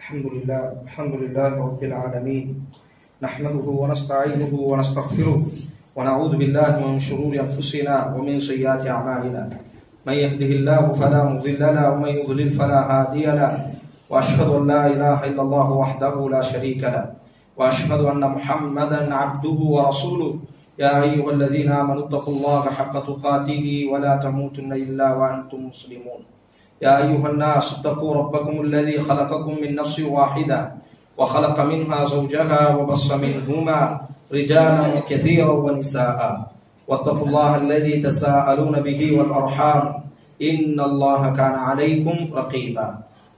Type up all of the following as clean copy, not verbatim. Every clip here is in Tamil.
الحمد لله رب العالمين نحمده ونستعينه ونستغفره ونعوذ بالله من شرور أنفسنا ومن سيئات أعمالنا من يهده الله فلا مضل له ومن يضلل فلا هادي له وأشهد أن لا إله إلا الله وحده لا شريك له وأشهد أن محمدا عبده ورسوله يا أيها الذين آمنوا اتقوا الله حق تقاته ولا تموتن إلا وأنتم مسلمون يا أيها الناس اتقوا ربكم الذي خلقكم من نفس واحدة وخلق منها زوجها وبص منهما رجالا كثيرا ونساء واتقوا الله الذي تساءلون به والأرحام إن الله كان عليكم رقيبا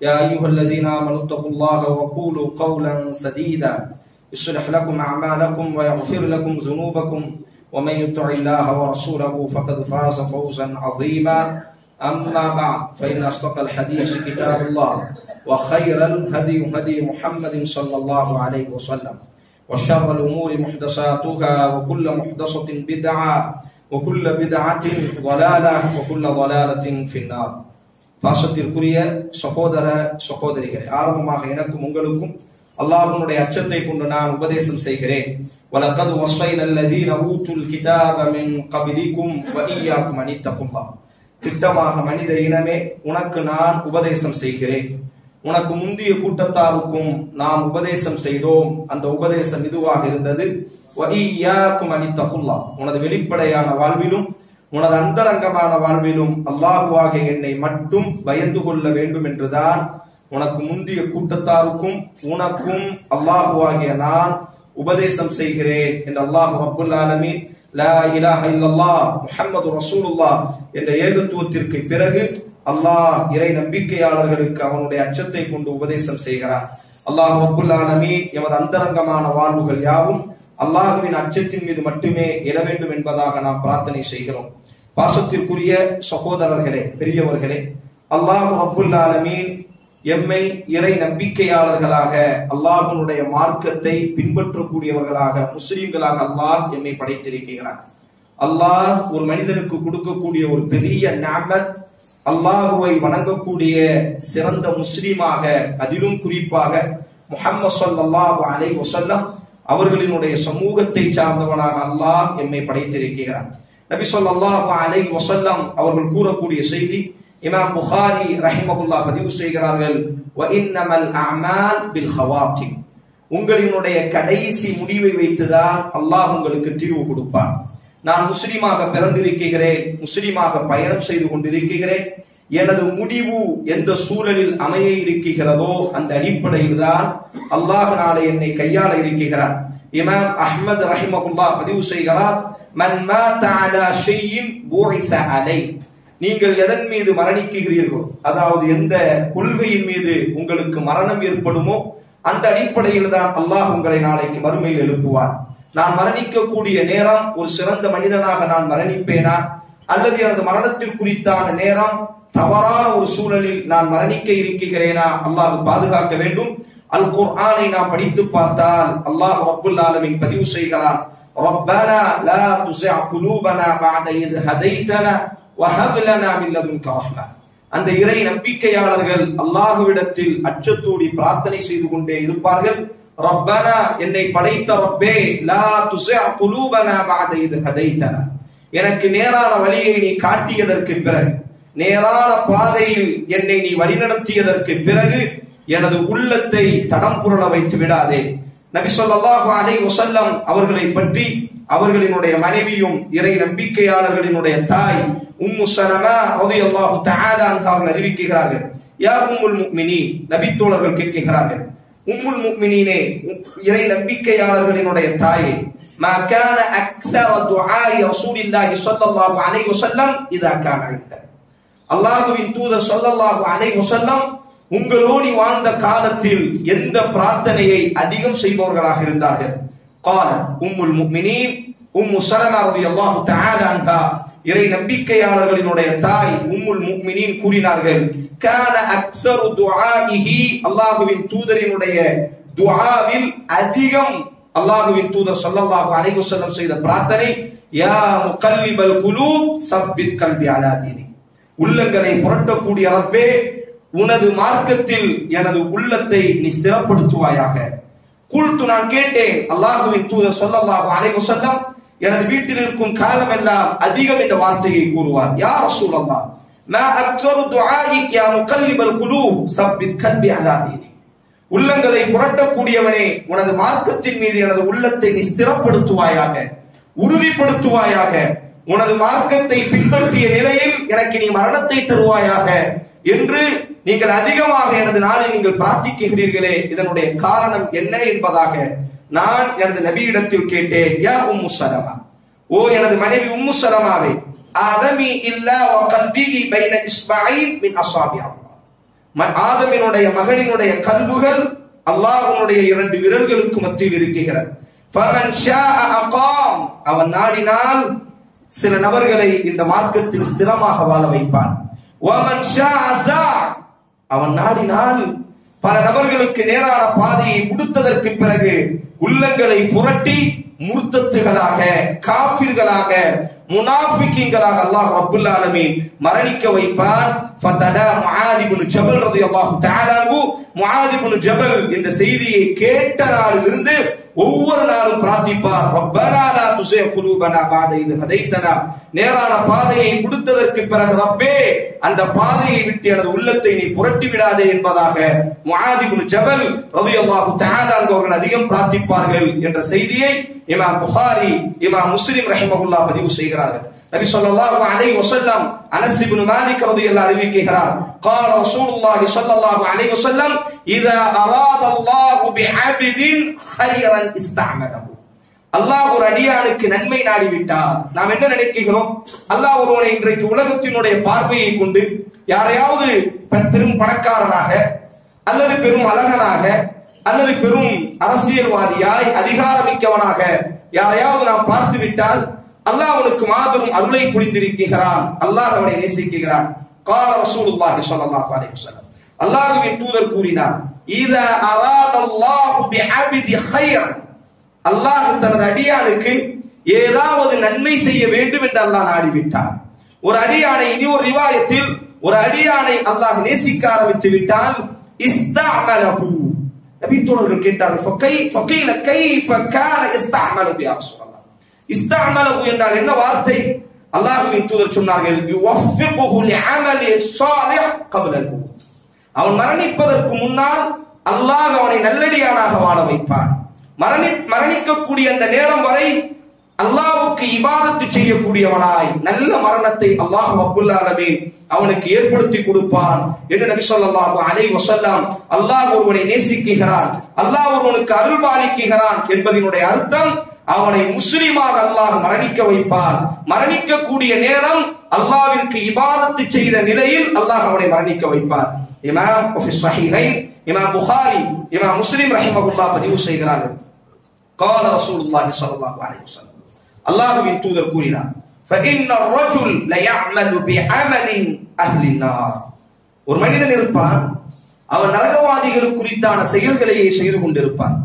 يا أيها الذين آمنوا اتقوا الله وقولوا قولا سديدا يصلح لكم أعمالكم ويغفر لكم ذنوبكم ومن يطع الله ورسوله فقد فاز فوزا عظيما أما بعد فإن أصدق الحديث كتاب الله وخير الهدي هدي محمد صلى الله عليه وسلم وشر الأمور محدثاتها وكل محدثة بدعة وكل بدعة ضلالة وكل ضلالة في النار. பாசத்திற்குரிய சகோதர சகோதரிகளே, ஆரம்பமாக எனக்கும் உங்களுக்கும் அல்லாஹ்வுடைய அச்சத்தை கொண்டு நான் உபதேசம் செய்கிறேன். வலகத் வஸைனா அல்லதீன ஊதுல் கிதாப மின் கப்லிக்கும் வஇய்யாக்கும் அனித்தகுல்லாஹ். திட்டமாக மனித இனமே, உனக்கு நான் உபதேசம் செய்கிறேன், உனக்கு முந்திய கூட்டத்தாருக்கும் நாம் உபதேசம் செய்தோம். அந்த உபதேசம் இதுவாக இருந்தது, வஇய்யாக்கும் அனித்தகுல்லாஹ். உனது வெளிப்படையான வாழ்விலும் உனது அந்தரங்கமான வாழ்விலும் அல்லாஹ்வாகிய என்னை மட்டும் பயந்து கொள்ள வேண்டும் என்றுதான் உனக்கு முந்திய கூட்டத்தாருக்கும் உனக்கும் அல்லாஹ்வாகிய நான் உபதேசம் செய்கிறேன் என்று அல்லாஹ் ரப்புல் ஆலமீன் லா இலாஹ இல்லல்லாஹ் முஹம்மது ரசூலுல்லாஹ் என்ற ஏகத்துவத்திற்கு பிறகு அல்லாஹ் இறை நம்பிக்கையாளர்களுக்கு அவனுடைய அச்சத்தை கொண்டு உபதேசம் செய்கிறான். அல்லாஹ் ரப்புல் ஆலமீன் எமது அந்தரங்கமான வாழ்வுகள் யாவும் அல்லாஹ்வின் அச்சத்தின் மீது மட்டுமே எழ வேண்டும் என்பதாக நாம் பிரார்த்தனை செய்கிறோம். பாசத்திற்குரிய சகோதரர்களே, பெரியவர்களே, அல்லாஹ் ரப்புல் ஆலமீன் எம்மை இறை நம்பிக்கையாளர்களாக, அல்லாஹ்வுடைய மார்க்கத்தை பின்பற்றக்கூடியவர்களாக, முஸ்லிம்களாக அல்லாஹ் எம்மை படைத்திருக்கிறான். அல்லாஹ் ஒரு மனிதனுக்கு கொடுக்கக்கூடிய ஒரு பெரிய நிஅமத், அல்லாஹ்வை வணங்கக்கூடிய சிறந்த முஸ்லிமாக, அதிலும் குறிப்பாக முஹம்மது ஸல்லல்லாஹு அலைஹி வஸல்லம் அவர்களினுடைய சமூகத்தை சார்ந்தவனாக அல்லாஹ் எம்மை படைத்திருக்கிறான். நபி ஸல்லல்லாஹு அலைஹி வஸல்லம் அவர்கள் கூறக்கூடிய செய்தி இமாம் புகாரி ரஹிமஹுல்லாஹ் பதிவு செய்கிறார்கள், வ இன்னமல் அஅமால் பில் ஹவாத்திம். உங்களினுடைய கடைசி முடிவை வைத்துதான் அல்லாஹ் உங்களுக்கு தீர்வு கொடுப்பான். நான் முஸ்லிமாக பிறந்திருக்கிறேன், முஸ்லிமாக பயணம் செய்து கொண்டிருக்கிறேன், எனது முடிவு எந்த சூழலில் அமைய இருக்கிறதோ அந்த அடிப்படையில் தான் அல்லாஹ் நாளை என்னை கையாள இருக்கிறான். இமாம் அஹ்மத் ரஹிமஹுல்லாஹ் பதிவு செய்கிறார், மன் மாத அலா ஷைஇன் புஇஸ அலை. நீங்கள் எதன் மீது மரணிக்கிறீர்களோ, அதாவது எந்த கொள்கையின் மீது உங்களுக்கு மரணம் ஏற்படுமோ அந்த அடிப்படையில் தான் அல்லாஹ் உங்களை நாளைக்கு மறுமையில் எழுப்புவார். நான் மரணிக்கக்கூடிய நேரம் ஒரு சிறந்த மனிதனாக நான் மரணிப்பேனா, அல்லது எனது மரணத்திற்கு குறித்தான நேரம் தவறான ஒரு சூழலில் நான் மரணிக்க இருக்கிறேனா? அல்லாஹ் பாதுகாக்க வேண்டும். அல் குர்ஆனை நாம் படித்து பார்த்தால் அல்லாஹ் ரப்புல் ஆலமீன் பதிவு செய்கிறார், ரப்பனா லா துஸிஅ குலூபனா பஅத இத் ஹதைதனா வஹப் லனா மின் லதுன்க ரஹ்மா. அந்த இறை நம்பிக்கையாளர்கள் அல்லாஹ்விடத்தில் அச்சத்தோடு பிரார்த்தனை செய்து கொண்டே இருப்பார்கள், ரப்பனா என்னை படைத்த ரப்பே, லா துஸிஅ குலூபனா பஅத இத் ஹதைதனா. எனக்கு நேரான வழியை நீ காட்டியதற்கு பிறகு, நேரான பாதையில் என்னை நீ வழிநடத்தியதற்கு பிறகு எனது உள்ளத்தை தடம் புரள வைத்து விடாதே. நபி ஸல்லல்லாஹு அலைஹி வஸல்லம் அவர்களை பற்றி அவர்களினுடைய மனைவியும் இறை நம்பிக்கையாளர்களினுடைய தாய் உம்மு ஸலமா ரலியல்லாஹு தஆலா அன்ஹா அவர்கள் அறிவிக்கிறார்கள், யா உம்முல் முஃமினீன். நபி தோழர்கள் கேட்கிறார்கள், உம்முல் முஃமினீனே, இறை நம்பிக்கையாளர்களினுடைய தாயே, மா கான அக்ஸர துஆஇ ரசூலில்லாஹி ஸல்லல்லாஹு அலைஹி வஸல்லம் இதா கான இன்த. அல்லாஹ்வின் தூதர் ஸல்லல்லாஹு அலைஹி வஸல்லம் உங்களோடு வாழ்ந்த காலத்தில் எந்த பிரார்த்தனையை அதிகம் செய்பவர்களாக இருந்தார்கள்? قال உம்முல் முஃமினீன் உம்மு ஸலமா ரலியல்லாஹு தஆலா அன்ஹா, இறை நம்பிக்கையாளர்களினுடைய தாய் உம்முல் முஃமினீன் கூறினார்கள், கான அக்ஸரு துஆஇஹி, அல்லாஹ்வின் தூதரினுடைய துஆவில் அதிகம் அல்லாஹ்வின் தூதர் ஸல்லல்லாஹு அலைஹி வஸல்லம் செய்த பிரார்த்தனை, யா முகல்லிபல் குலூப் சப்பித் கல்பி அலா தீனி. உள்ளங்களை புரட்டக்கூடிய ரப்பே, உனது மார்க்கத்தில் எனது உள்ளத்தை நீ ஸ்திரப்படுத்துவாயாக. குல்து நான் கேட்டேன், அல்லாஹ்வின் தூதர் ஸல்லல்லாஹு அலைஹி வஸல்லம் எனது வீட்டில் இருக்கும் காலமெல்லாம் அதிகம் இந்த வார்த்தையை கூறுவார். யா ரசூலல்லாஹ் மா அக்ஸரு துஆஇக் யா முகல்லிபல் குலூப் சப்பித் கல்பி அலா தீனி. உள்ளங்களை புரட்டக்கூடியவனே, உனது மார்க்கத்தின் மீது எனது உள்ளத்தை நீ ஸ்திரப்படுத்துவாயாக, உறுதிப்படுத்துவாயாக. உனது மார்க்கத்தை பின்பற்றிய நிலையில் எனக்கு நீ மரணத்தை தருவாயாக என்று நீங்கள் அதிகமாக எனது நாளில் நீங்கள் பிரார்த்திக்கிறீர்களே, இதனுடைய காரணம் என்ன என்பதாக நான் எனது நபியிடத்தில் கேட்டேன். யா உம்மு சலமா, ஓ எனது மனைவி உம்மு சலமாவே, ஆதமி இல்லா வ கல்பிஹி பைன இஸ்மாயில் மின் அஸாபி அல்லாஹ். ஆதமினுடைய மகனினுடைய கல்புகள் அல்லாஹ்வுடைய 2 விரல்களுக்கு மத்தியில் இருக்கிறது. ஃபமன் ஷாஅ அகாம், அவன் நாடினால் சில நபர்களை இந்த மார்க்கத்தில் ஸ்திரமாக வாழ வைப்பான். வமன் ஷாஅ ஸா, அவன் நாடினால் பல நபர்களுக்கு நேரான பாதையை கொடுத்ததற்கு பிறகு உள்ளங்களை புரட்டி முர்த்தத்துகளாக, காஃபிர்களாக, முனாஃபிகீன்களாக அல்லாஹ் ரப்பல் ஆலமீன் மரணிக்க வைப்பான். ஃபதலா முஆத் இப்னு ஜபல் ரலியல்லாஹு தஆலா அன்ஹு, முஆத் இப்னு ஜபல் இந்த செய்தியை கேட்ட நாளிலிருந்து ஒவ்வொரு நாளும் பிரார்த்திப்பார். ரப்பனா லா துஸிஅ குலூபனா பஅத இத் ஹதைதனா, நேரான பாதையை கொடுத்ததற்கு பிறகு ரப்பே அந்த பாதையை விட்டு எனது உள்ளத்தை நீ புரட்டி விடாதே என்பதாக முஆத் இப்னு ஜபல் ரலியல்லாஹு தஆலா அன்ஹு அவர்கள் அதிகம் பிரார்த்திப்பார்கள் என்ற செய்தியை இமாம் புகாரி, இமாம் முஸ்லிம் ரஹிமஹுல்லாஹ் பதிவு செய்கிறார்கள். நபி ஸல்லல்லாஹு அலைஹி வஸல்லம் அனஸ் இப்னு மாலிக் ரலியல்லாஹு அன்ஹு அறிவிக்கிறார், قال رسول الله صلى الله عليه وسلم اذا اراد الله بعبد خيرا استعمله. அல்லாஹ் ஒரு அடியானுக்கு நன்மை நாடிவிட்டார். நாம் என்ன நினைக்கிறோம்? அல்லாஹ் ஒருவனை இன்றைக்கு உலகத்தினுடைய பார்வையை கொண்டு யாரையாவது பெரும் பணக்காரனாக அல்லது பெரும் அழகனாக அல்லது பெரும் அரசியல்வாதியாய் அதிகாரமிக்கவனாக யாரையாவது நாம் பார்த்து விட்டால் அல்லாஹ் அவனுக்கு மாபெரும் அருளை புரிந்திருக்கிறான், அல்லாஹ் அவனை நேசிக்கிறான். قال رسول الله صلى الله عليه وسلم, அல்லாஹ்வின் தூதர் கூறினார், اذا اراد الله بعبد خيرا, அல்லாஹ் தனது அடியானுக்கு ஏதாவது நன்மை செய்ய வேண்டும் என்று அல்லாஹ் நாடிவிட்டார். ஒரு அடியானை, இனி ஒரு ரிவாயத்தில் ஒரு அடியானை அல்லாஹ் நேசிக்க ஆரம்பித்து விட்டால் இஸ்தஅமலஹு, நபி தோழர்கள் கேட்டார்கள், ஃபகைல கைஃப கான இஸ்தஅமலஹு யா ரசூலல்லாஹ். இஸ்தஅமலஹு என்றால் என்ன வார்த்தை? அல்லாஹ்வின் தூதர் சொன்னார்கள், யுவஃபிகுஹு லிஅமலி ஸாலிஹ் قبل الموت, அவன் மரணிப்பதற்கு முன்னால் அல்லாஹ் அவனை நல்லடியானாக வாழ வைப்பான். மரணிக்கக்கூடிய அந்த நேரம் வரை அல்லாஹ்வுக்கு இபாதத்து செய்யக்கூடியவனாய் நல்ல மரணத்தை அல்லாஹ் ரப்பல் ஆலமீன் அவனுக்கு ஏற்படுத்தி கொடுப்பான் என்று நபி ஸல்லல்லாஹு அலைஹி வஸல்லம், அல்லாஹ் ஒருவனை நேசிக்கிறான், அல்லாஹ் ஒருவனுக்கு அருள்பாலிக்கிறான் என்பதனுடைய அர்த்தம் அவனை முஸ்லிமாக அல்லாஹ் மரணிக்க வைப்பான். மரணிக்கக்கூடிய நேரம் அல்லாஹ்விற்கு இபாதத்து செய்த நிலையில் அல்லாஹ் அவனை மரணிக்க வைப்பான். இமாம் ஃபி ஸஹீஹைன், இமாம் புகாரி, இமாம் முஸ்லிம் ரஹிமஹுல்லாஹ் பதிவு செய்கிறார்கள். قال رسول الله صلى الله عليه وسلم, அல்லாஹ்வின் தூதர் கூறினார், فإن الرجل ليعمل بعمل أهل النار, ஒரு மனிதன் இருப்பான், அவன் நரகவாதிகளுக்கு குறித்தான செயல்களையே செய்து கொண்டிருப்பான்.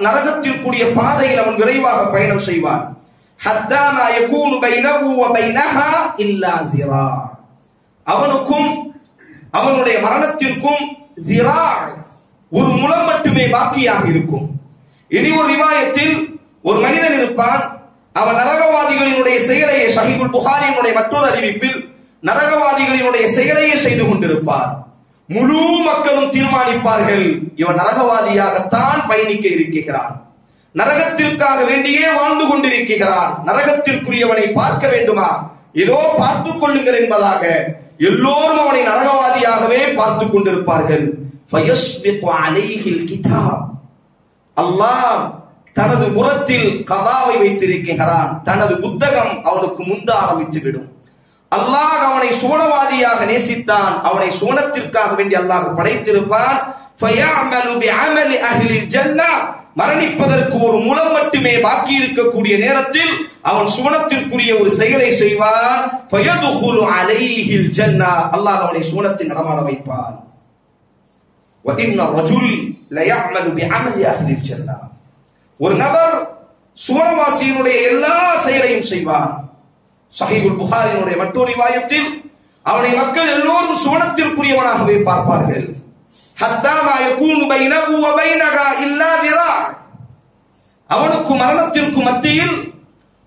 நரகத்திற்குரிய பாதையில் அவன் விரைவாக பயணம் செய்வான். حتى ما يكون بينه وبينها إلا ذراع, அவனுக்கும் அவனுடைய மரணத்திற்கும் ذراع, ஒரு முழம் மட்டுமே பாக்கியாக இருக்கும். இனி ஒரு ரிவாயத்தில் ஒரு மனிதன் இருப்பான், அவன் நரகவாதிகளினுடைய செயலையே, ஸஹீஹுல் புகாரியினுடைய மற்றொரு அறிவிப்பில் நரகவாதிகளினுடைய செயலையே செய்து கொண்டிருப்பான். முழு மக்களும் தீர்மானிப்பார்கள், இவன் நரகவாதியாகத்தான் பயணிக்க இருக்கிறான், நரகத்திற்காக வேண்டியே வாழ்ந்து கொண்டிருக்கிறான், நரகத்திற்குரியவனை பார்க்க வேண்டுமா, ஏதோ பார்த்துக் கொள்ளுங்கள் என்பதாக எல்லோரும் அவனை நரகவாதியாகவே பார்த்துக் கொண்டிருப்பார்கள். ஃபயஸ்பிகு அலைஹில் கிதாப், அல்லாஹ் தனது புறத்தில் கதாவை வைத்திருக்கிறான், தனது புத்தகம் அவனுக்கு முந்த ஆரம்பித்து விடும். அல்லாஹ் அவனை சுவனவாதியாக நேசித்தான், அவனை சுவனத்திற்காக வேண்டி அல்லாஹ் படைத்திருப்பான். ஃபயஅமலு பிஅமலி அஹ்லில் ஜன்னah, மரணிப்பதற்கு ஒரு முலம் மட்டுமே பாக்கி இருக்கக்கூடிய நேரத்தில் அவன் சுவனத்திற்குரிய ஒரு செயலை செய்வான். ஃபயதுகுலு அலைஹில் ஜன்னah, அல்லாஹ் அவனை சுவனத்தில் நடமாட வைப்பான். وَإِنَّ الرَّجُلَ لَيَعْمَلُ بِعَمَلِ أَهْلِ الْجَنَّةِ, ஒரு நபர் சுவனவாசியினுடைய எல்லா செயலையும் செய்வான். ஸஹீஹுல் புகாரியினுடைய மற்றொரு ரிவாயத்தில் அவனை மக்கள் எல்லோரும் சுவனத்திற்குரியவனாகவே பார்ப்பார்கள். ஹத்தா மா யகூனு பைனஹு வ பைனஹா இல்லா திரா, அவனுக்கு மரணத்திற்கு மத்தியில்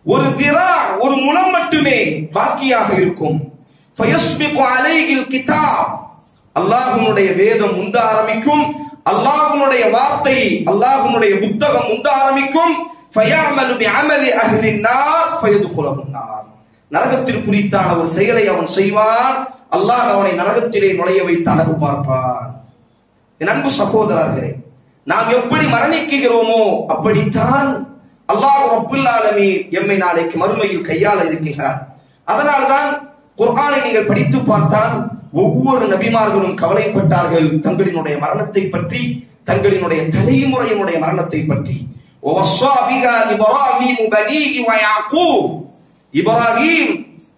ஒரு திரா, ஒரு முனம் மட்டுமே பாக்கியாக இருக்கும். ஃபயஸ்பிகு அலைஹில் கிதாப், அல்லாஹ்வுடைய வேதம் முந்த ஆரம்பிக்கும், அல்லாஹ்வுடைய வார்த்தை, அல்லாஹ்வுடைய புத்தகம் முந்த ஆரம்பிக்கும். ஃபயஅமலு பிஅமலி அஹ்லின் நார் ஃபயதுகுலுன் நார், நரகத்தில் குறித்தான ஒரு செயலை அவன் செய்வான், அல்லாஹ் அவனை நரகத்திலே நுழைய வைத்து அழகு பார்ப்பான். என் அன்பு சகோதரர்களே, நாம் எப்படி மரணிக்கிறோமோ அப்படித்தான் அல்லாஹ் ரப்புல் ஆலமீன் எம்மை நாளைக்கு மறுமையில் கையாள இருக்கிறார். அதனால்தான் குர்ஆனை நீங்கள் படித்து பார்த்தால் ஒவ்வொரு நபிமார்களும் கவலைப்பட்டார்கள் தங்களினுடைய மரணத்தை பற்றி, தங்களினுடைய தலைமுறையினுடைய மரணத்தை பற்றி. இப்ராஹிம்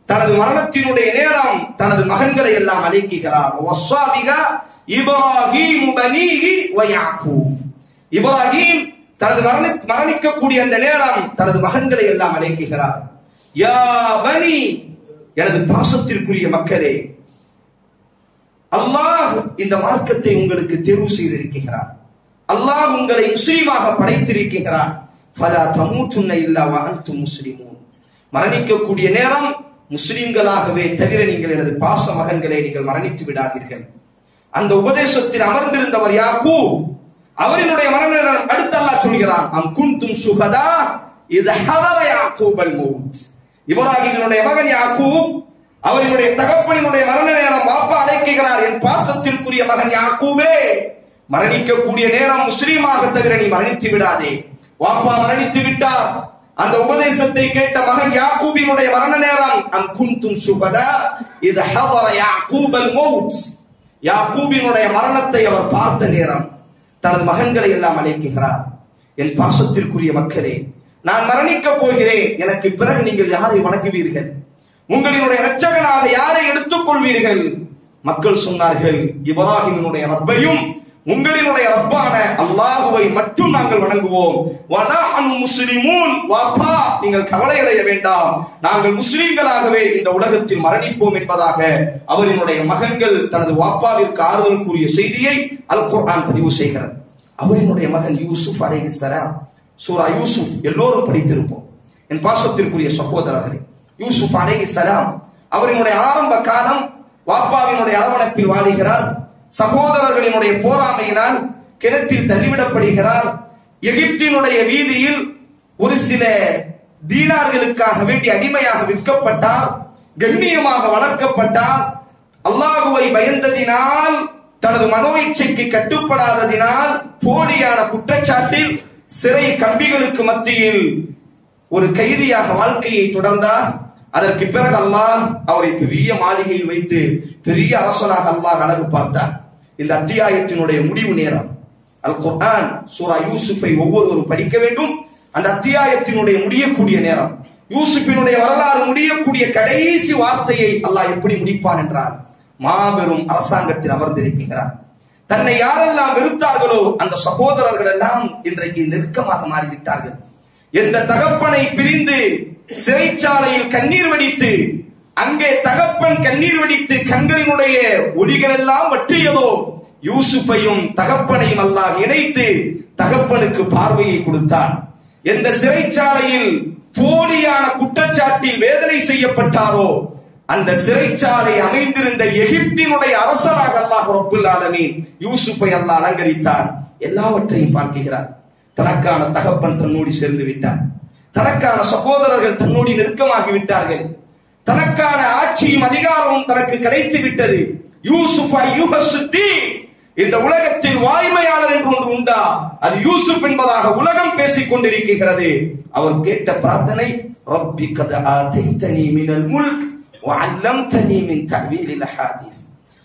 தனது மரணத்தினுடைய நேரம் தனது மகன்களை எல்லாம் அழைக்கிறார். இப்ராஹிம் தனது மரணிக்கக்கூடிய அந்த நேரம் தனது மகன்களை எல்லாம் அழைக்கிறார். யா பனி, எனது பாசத்திற்குரிய மக்களே, அல்லாஹ் இந்த மார்க்கத்தை உங்களுக்கு தேர்வு செய்திருக்கிறார், அல்லாஹ் உங்களை முஸ்லிமாக படைத்திருக்கிறார். ஃபலா தமூதுன்ன இல்லா வ அன்தும் முஸ்லிமூன், மரணிக்கக்கூடிய நேரம் முஸ்லிம்களாகவே தவிர நீங்கள் எனது பாச மகன்களை நீங்கள் மரணித்து விடாதீர்கள். அந்த உபதேசத்தில் அமர்ந்திருந்தவர் யாக்கூப், அவரினுடைய மரண நேரம் அடுத்து அல்லாஹ் சொல்கிறான், அம் குன்தும் சுஹதா இத ஹதர யாக்கூபல் மௌத், இப்ராஹிமினுடைய மகன் யாக்கூப், அவரினுடைய தகப்பனினுடைய மரண நேரம் வாப்பா அழைக்கிறார், என் பாசத்திற்குரிய மகன் யாக்கூபே, மரணிக்கக்கூடிய நேரம் முஸ்லீமாக தவிர நீ மரணித்து விடாதே. வாப்பா மரணித்து விட்டார், அந்த உபதேசத்தை கேட்ட மகன் யாக்கூபினுடைய மரண நேரம், அம் குன்தும் சுஹதா இத ஹதர யாக்கூபல் மௌத், யாக்கூபினுடைய மரணத்தை அவர் பார்த்த நேரம் தனது மகன்களை எல்லாம் அழைக்கிறார். என் பாசத்திற்குரிய மக்களே, நான் மரணிக்கப் போகிறேன், எனக்கு பிறகு நீங்கள் யாரை வணங்குவீர்கள், உங்களினுடைய இரட்சகனாக யாரை எடுத்துக் கொள்வீர்கள்? மக்கள் சொன்னார்கள், இப்ராஹிமினுடைய ரப்பையும் உங்களினுடைய ரப்பான அல்லாஹுவை மட்டும் நாங்கள் வணங்குவோம். வனஹனு முஸ்லிமூன், வாப்பா நீங்கள் கவலை அடைய வேண்டாம், நாங்கள் முஸ்லிம்களாகவே இந்த உலகத்தில் மரணிப்போம் என்பதாக அவரினுடைய மகன்கள் தனது வாப்பாவிற்கு ஆறுதல் கூறிய செய்தியை அல் குர்ஆன் பதிவு செய்கிறது. அவரினுடைய மகன் யூசுப் அலைஹிஸ்ஸலாம், சூரா யூசுப் எல்லோரும் படித்திருப்போம். என் பாசத்திற்குரிய சகோதரர்களே, யூசுப் அலைஹிஸ்ஸலாம் அவரினுடைய ஆரம்ப காலம் வாப்பாவினுடைய அரவணைப்பில் வாழுகிறார். சகோதரர்களினுடைய போராமையினால் கிணற்றில் தள்ளிவிடப்படுகிறார். எகிப்தினுடைய வீதியில் ஒரு சில தீனார்களுக்காக வேண்டி அடிமையாக விற்கப்பட்டார், கண்ணியமாக வளர்க்கப்பட்டார். அல்லாஹுவை பயந்ததினால், தனது மனோ இச்சைக்கு கட்டுப்படாததினால் போலியான குற்றச்சாட்டில் சிறை கம்பிகளுக்கு மத்தியில் ஒரு கைதியாக வாழ்க்கையை தொடர்ந்தார். அதற்கு பிறகு அல்லாஹ் அவரை பெரிய மாளிகையில் வைத்து பெரிய அரசனாக அல்லாஹ் அழகு பார்த்தார். இந்த அத்தியாயத்தினுடைய முடிவு நேரம் அல் குர்ஆன் சூரா யூசுஃபை ஒவ்வொருவரும் படிக்க வேண்டும். அந்த அத்தியாயத்தினுடைய முடியக்கூடிய நேரம், யூசுஃபினுடைய வரலாறு முடியக்கூடிய கடைசி வார்த்தையை அல்லாஹ் எப்படி முடிப்பான் என்றால், மாபெரும் அரசாங்கத்தில் அமர்ந்திருக்கிறார். தன்னை யாரெல்லாம் வெறுத்தார்களோ அந்த சகோதரர்கள் எல்லாம் இன்றைக்கு நெருக்கமாக மாறிவிட்டார்கள். எந்த தகப்பனை பிரிந்து சிறைச்சாலையில் கண்ணீர் வடித்து, அங்கே தகப்பன் கண்ணீர் வடித்து கண்களினுடைய ஒளிகள் எல்லாம் வற்றியதோ, யூசுஃபையும் தகப்பனையும் அல்லாஹ் இணைத்து தகப்பனுக்கு பார்வையை கொடுத்தான். எந்த சிறைச்சாலையில் போலியான குற்றச்சாட்டில் வேதனை செய்யப்பட்டாரோ அந்த சிறைச்சாலை அமைந்திருந்த எகிப்தினுடைய அரசனாக அல்லாஹ் ரப்புல் ஆலமீன் யூசுஃபை அல்லாஹ் அலங்கரித்தான். எல்லாவற்றையும் பார்க்கிறார். தனக்கான தகப்பன் தன்னோடி சேர்ந்து விட்டார், தனக்கான சகோதரர்கள் தன்னோடி நெருக்கமாகி விட்டார்கள், தனக்கான ஆட்சியும் அதிகாரமும் தனக்கு கிடைத்து விட்டது. யூசுப் அய்யுஹஸ்ஸித்தீக், இந்த உலகத்தில் வாய்மையாளர் என்று ஒன்று உண்டா, அது யூசுப் என்பதாக உலகம் பேசிக் கொண்டிருக்கிறது. அவர் கேட்ட பிரார்த்தனை, ரப்பி கத் ஆதைதனி மினல் முல்க் வ அல்லம்தனி மின் தஅவீலில் அஹாதீஸ்,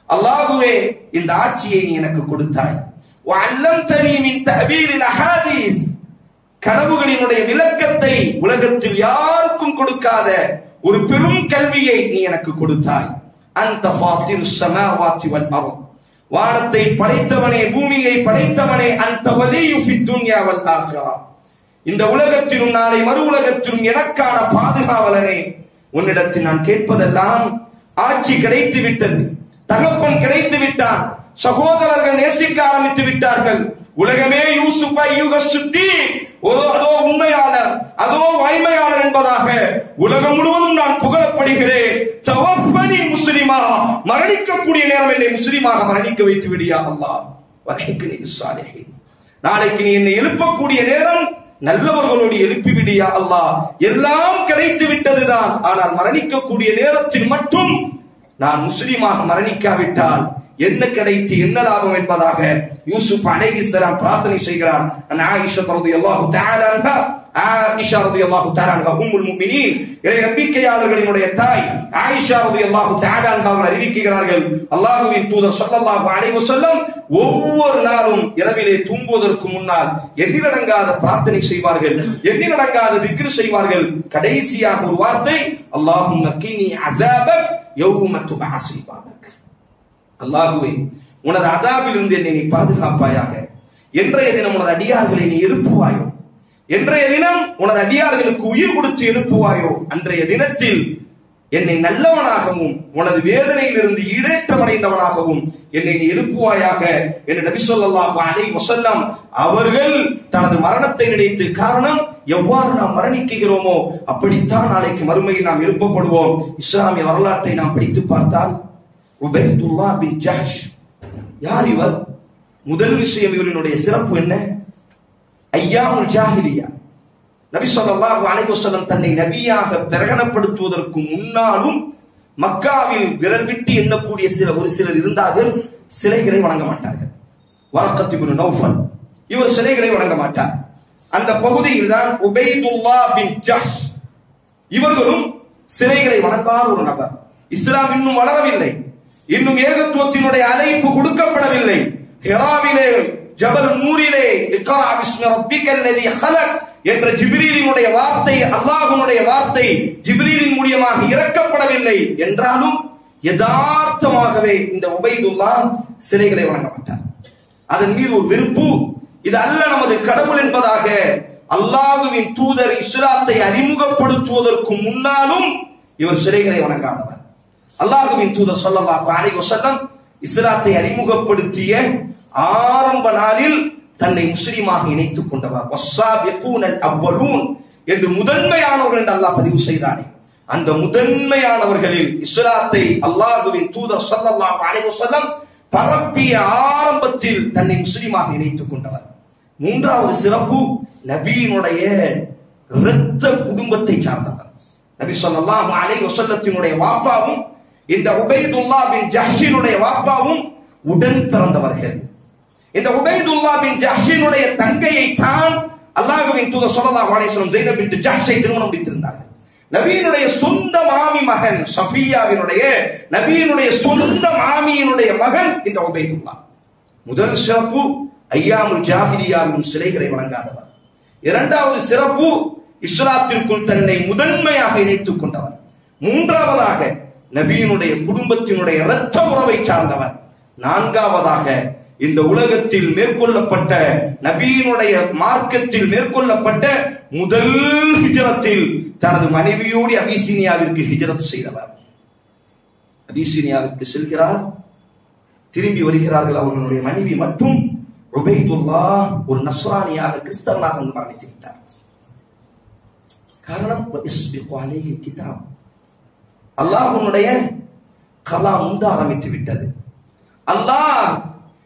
அல்லாஹ்வே இந்த ஆட்சியை நீ எனக்கு கொடுத்தாய், வ அல்லம்தனி மின் தஅவீலில் அஹாதீஸ், கனவுகளினுடைய விளக்கத்தை உலகத்தில் யாருக்கும் கொடுக்காத ஒரு பெரும் கல்வியை நீ எனக்கு கொடுத்தாய். அந்த ஃபாத்திருஸ் ஸமாவாத்தி வல் அர்த், வானத்தை படைத்தவனே பூமியை படைத்தவனே, அந்த வலியு ஃபித் துன்யா வல் ஆখিরা, இந்த உலகத்திலும் நாளை மறு உலகத்திலும் எனக்கான பாதுகாவலனே, உன்னிடத்தில் நான் கேட்பதெல்லாம் ஆட்சி கிடைத்து விட்டது, தகப்பன் கிடைத்து விட்டான், சகோதரர்கள் நேசிக்க ஆரம்பித்து விட்டார்கள். உலகமே யூசுப் ஐயுக சுத்தி அதோ உண்மையாளர், அதோ வாய்மையாளர் என்பதாக உலகம் முழுவதும் நான் புகழப்படுகிறேன். தவஃபனி முஸ்லிமா, மரணிக்கக்கூடிய நேரம் என்னை முஸ்லிமாக மரணிக்க வைத்து விடியா அல்லாஹ். வஹிக்னி பிஸ்ஸாலிஹீன், நாளைக்கு நீ என்னை எழுப்பக்கூடிய நேரம் நல்லவர்களோடு எழுப்பிவிடியா அல்லாஹ். எல்லாம் கிடைத்து விட்டதுதான், ஆனால் மரணிக்கக்கூடிய நேரத்தில் மட்டும் நான் முஸ்லிமாக மரணிக்காவிட்டால் என்ன கிடைத்து என்ன லாபம் என்பதாக யூசுப் அலைஹிஸ்ஸலாம் பிரார்த்தனை செய்கிறார். ஆயிஷா ரலியல்லாஹு தஆலா அன்ஹா, ஆயிஷா ரலியல்லாஹு தஆலா அன்ஹா உம்முல் முஃமினீன், இறை நம்பிக்கையாளர்களினுடைய தாய் ஆயிஷா ரலியல்லாஹு தஆலா அன்ஹா அவர்கள் அறிவிக்கிறார்கள், அல்லாஹ்வின் தூதர் ஸல்லல்லாஹு அலைஹி வஸல்லம் ஒவ்வொரு நாளும் இரவிலே தூங்குவதற்கு முன்னால் எண்ணிலடங்காத பிரார்த்தனை செய்வார்கள், எண்ணிலடங்காத திக்ர் செய்வார்கள். கடைசியாக ஒரு வார்த்தை, அல்லாஹும்ம கினி அஸாபக் யௌம துபஅஸு இபாதக், அல்லாஹ்வே உனது அதாபில் இருந்து என்னை நீ பாதுகாப்பாயாக, என்றைய தினம் உனது அடியார்களை நீ எழுப்புவாயோ, என்றைய தினம் உனது அடியார்களுக்கு உயிர் கொடுத்து எழுப்புவாயோ, அன்றைய தினத்தில் என்னை நல்லவனாகவும் உனது வேதனையிலிருந்து ஈடேற்றமடைந்தவனாகவும் என்னை நீ எழுப்புவாயாக என்று நபி ஸல்லல்லாஹு அலைஹி வஸல்லம் அவர்கள் தனது மரணத்தை நினைத்து, காரணம் எவ்வாறு நாம் மரணிக்கிறோமோ அப்படித்தான் நாளைக்கு மறுமையில் நாம் எழுப்பப்படுவோம். இஸ்லாமிய வரலாற்றை நாம் படித்து பார்த்தால் உபைதுல்லாஹ் பின் ஜஹஷ் யார் இவர்? முதல் விஷயம், இவரினுடைய சிறப்பு என்ன? ஐயாமுல் ஜாஹிலியா, நபி ஸல்லல்லாஹு அலைஹி வஸல்லம் தன்னை நபியாக பிரகடனப்படுத்துவதற்கு முன்னாலும் மக்காவில் விரல் விட்டு எண்ணக்கூடிய ஒரு சிலர் இருந்தார்கள், சிலைகளை வணங்க மாட்டார்கள். வரக்கத் இப்னு நௌஃபல் இவர் சிலைகளை வணங்க மாட்டார். அந்த பகுதியில் தான் உபைதுல்லாஹ் பின் ஜஹஷ் இவர்களும் சிலைகளை வணங்காத ஒரு நபர். இஸ்லாம் இன்னும் வளரவில்லை, இன்னும் ஏகத்துவத்தினுடைய அழைப்பு கொடுக்கப்படவில்லை. ஹிராவிலே ஜபல் நூரிலே இக்ரா பிஸ்மி ரப்பிக்கல்லதீ ஹலக் என்ற ஜிப்ரீலினுடைய வார்த்தை, அல்லாஹ்வுடைய வார்த்தை ஜிப்ரீலின் மூலமாக இறக்கப்படவில்லை என்றாலும் யதார்த்தமாகவே இந்த உபைதுல்லாஹ் சிலைகளை வணங்க மாட்டார். அதன் மீது ஒரு வெறுப்பு, இது அல்ல நமது கடவுள் என்பதாக அல்லாஹ்வின் தூதர் இஸ்லாத்தை அறிமுகப்படுத்துவதற்கு முன்னாலும் இவர் சிலைகளை வணங்காதவர். அல்லாஹ்வின் தூதர் ஸல்லல்லாஹு அலைஹி வஸல்லம் இஸ்லாத்தை அறிமுகப்படுத்திய ஆரம்ப நாளில் தன்னை முஸ்லிமாக இணைத்துக் கொண்டவர். வஸ்ஸாபிகூனல் அவ்வலூன் என்று முதன்மையானவர்கள் என்று அல்லாஹ் பதிவு செய்தானே, அந்த முதன்மையானவர்களில் இஸ்லாத்தை அல்லாஹ்வின் தூதர் ஸல்லல்லாஹு அலைஹி வஸல்லம் பரப்பிய ஆரம்பத்தில் தன்னை முஸ்லிமாக இணைத்துக் கொண்டவர். மூன்றாவது சிறப்பு, நபியினுடைய இரத்த குடும்பத்தை சார்ந்தவர். நபி ஸல்லல்லாஹு அலைஹி வஸல்லத்தினுடைய வாப்பாவும் இந்த உபைதுல்லாஹ் பின் ஜஹ்ஷினுடைய வாப்பாவும் உடன் பிறந்தவர்கள். இந்த உபைதுல்லாஹ் பின் ஜஹ்ஷினுடைய தங்கையை தான் அல்லாஹ்வின் தூதர் ஸல்லல்லாஹு அலைஹி வஸல்லம் ஸைனப் பின்த் ஜஹ்ஷை திருமணம் முடித்திருந்தார்கள். நபியினுடைய சொந்த மாமி மகன் சஃபியாவினுடைய, நபியினுடைய சொந்த மாமியினுடைய மகன் இந்த உபைதுல்லாஹ். முதல் சிறப்பு, ஐயாமுல் ஜாஹிலியாவின் சிலைகளை வணங்காதவர். இரண்டாவது சிறப்பு, இஸ்லாத்திற்குள் தன்னை முதன்மையாக இணைத்துக் கொண்டவர். மூன்றாவதாக நபியினுடைய குடும்பத்தினுடைய இரத்த உறவை சார்ந்தவர். நான்காவதாக இந்த உலகத்தில் மேற்கொள்ளப்பட்ட நபியினுடைய மார்க்கத்தில் மேற்கொள்ளப்பட்ட முதல் ஹிஜ்ரத்தில் தனது மனைவியோடு அபிசீனியாவிற்கு ஹிஜ்ரத் செய்தவர். அபிசீனியாவிற்கு செல்கிறார், திரும்பி வருகிறார்கள். அவர்களுடைய மனைவி மட்டும் உபைதுல்லாஹ் ஒரு நஸ்ரானியாக, கிறிஸ்தவனாக வந்து மரணித்து விட்டார். காரணம், கிதாப், அல்லாஹ்வுடைய கலாம் வந்து ஆரம்பித்து விட்டது. அல்லாஹ்,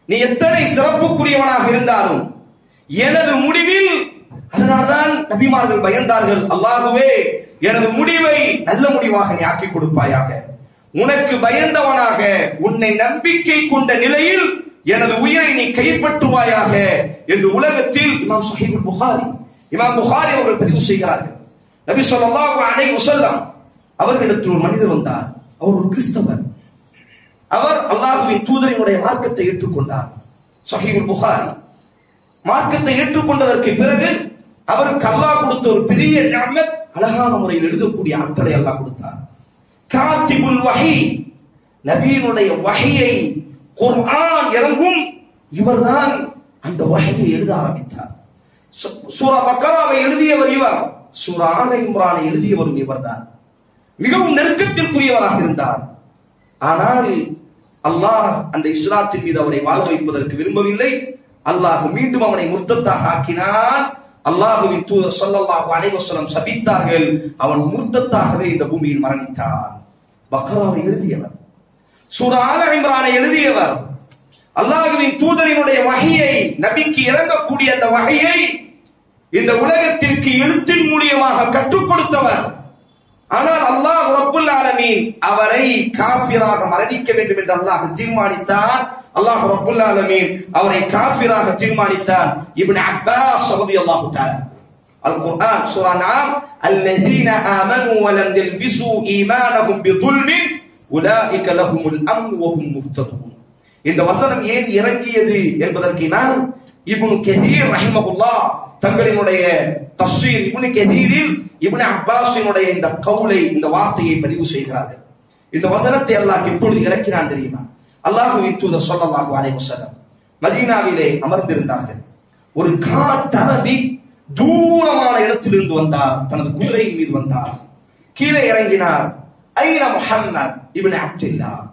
நீ எத்தனை சிறப்புக்குரியவனாக இருந்தாலும் எனது முடிவில், அதனால்தான் நபிமார்கள் பயந்தார்கள், அல்லாஹ்வே எனது முடிவை நல்ல முடிவாக நீ ஆக்கி கொடுப்பாயாக, உனக்கு பயந்தவனாக உன்னை நம்பிக்கை கொண்ட நிலையில் எனது உயிரை நீ கைப்பற்றுவாயாக என்று உலகத்தில் இமாம் சஹீஹுல் புகாரி, இமாம் புகாரி அவர்கள் பதிவு செய்கிறார்கள். நபி ஸல்லல்லாஹு அலைஹி வஸல்லம் அவர்களிடத்தில் ஒரு மனிதர் வந்தார். அவர் ஒரு கிறிஸ்தவர். அவர் அல்லாஹ்வின் தூதரினுடைய மார்க்கத்தை ஏற்றுக்கொண்டார். சஹீஹுல் புகாரி. மார்க்கத்தை ஏற்றுக்கொண்டதற்கு பிறகு அவருக்கு அல்லாஹ் கொடுத்த ஒரு பெரிய நிஅமத், அழகான முறையில் எழுதக்கூடிய ஆற்றலை அல்லாஹ் கொடுத்தார். காத்திபுல் வஹி, நபியினுடைய வஹியை, குர்ஆன் இறங்கும் இவர்தான் அந்த வஹியை எழுத ஆரம்பித்தார். சூரா பக்கராவை எழுதியவர் இவர், சூரா ஆல இம்ரானை எழுதியவரும் இவர்தான். மிகவும் நெருக்கத்திற்குரியவராக இருந்தார். ஆனால் அல்லாஹ் அந்த இஸ்லாத்தின் மீது அவரை வாழ வைப்பதற்கு விரும்பவில்லை. அல்லாஹ் மீண்டும் அவனை முர்த்தத்தாக ஆக்கினான். அல்லாஹுவின் தூதர் ஸல்லல்லாஹு அலைஹி வஸல்லம் சபித்தார்கள். அவன் முர்த்தத்தாகவே இந்த பூமியில் மரணித்தான். பக்ராவை எழுதியவர், சூரா ஆல இம்ரானை எழுதியவர், அல்லாஹுவின் தூதரினுடைய வஹியை, நபிக்கு இறங்கக்கூடிய அந்த வஹியை இந்த உலகத்திற்கு எழுத்தின் மூலியமாக கற்றுக் கொடுத்தவர். ஆனால் அல்லாஹ் ரப்புல் ஆலமீன் அவரை காஃபிராக மரணிக்க வேண்டும் என்று அல்லாஹ் தீர்மானித்தான். அல்லாஹ் ரப்புல் ஆலமீன் அவரை காஃபிராக தீர்மானித்தான். இப்னு அப்பாஸ் ரலியல்லாஹு தஆலா அல் குர்ஆன் சூரா நாம் அல்லதீன ஆமனு வ லம் யல்பிசு ஈமானஹும் பிதுல்மின் உலாயிக லஹுமுல் அம்னு வ ஹும் முஹ்ததூன். இந்த வசனம் ஏன் இறங்கியது என்பதற்கு இமாம் இப்னு கஸீர் ரஹிமஹுல்லாஹ் தங்களினுடைய தஃசீர் இப்னு கஸீரில் இப்னு அப்பாஸினுடைய இந்த கவுலை, இந்த வார்த்தையை பதிவு செய்கிறார்கள். இந்த வசனத்தை அல்லாஹ் எப்பொழுது இறக்கினான் தெரியுமா? அல்லாஹ்வின் தூதர் ஸல்லல்லாஹு அலைஹி வஸல்லம் மதீனாவிலே அமர்ந்திருந்தார்கள். ஒரு காட்டரபி தூரமான இடத்திலிருந்து வந்தார். தனது குதிரையின் மீது வந்தார். கீழே இறங்கினார். ஐன முஹம்மத் இப்னு அப்துல்லாஹ்,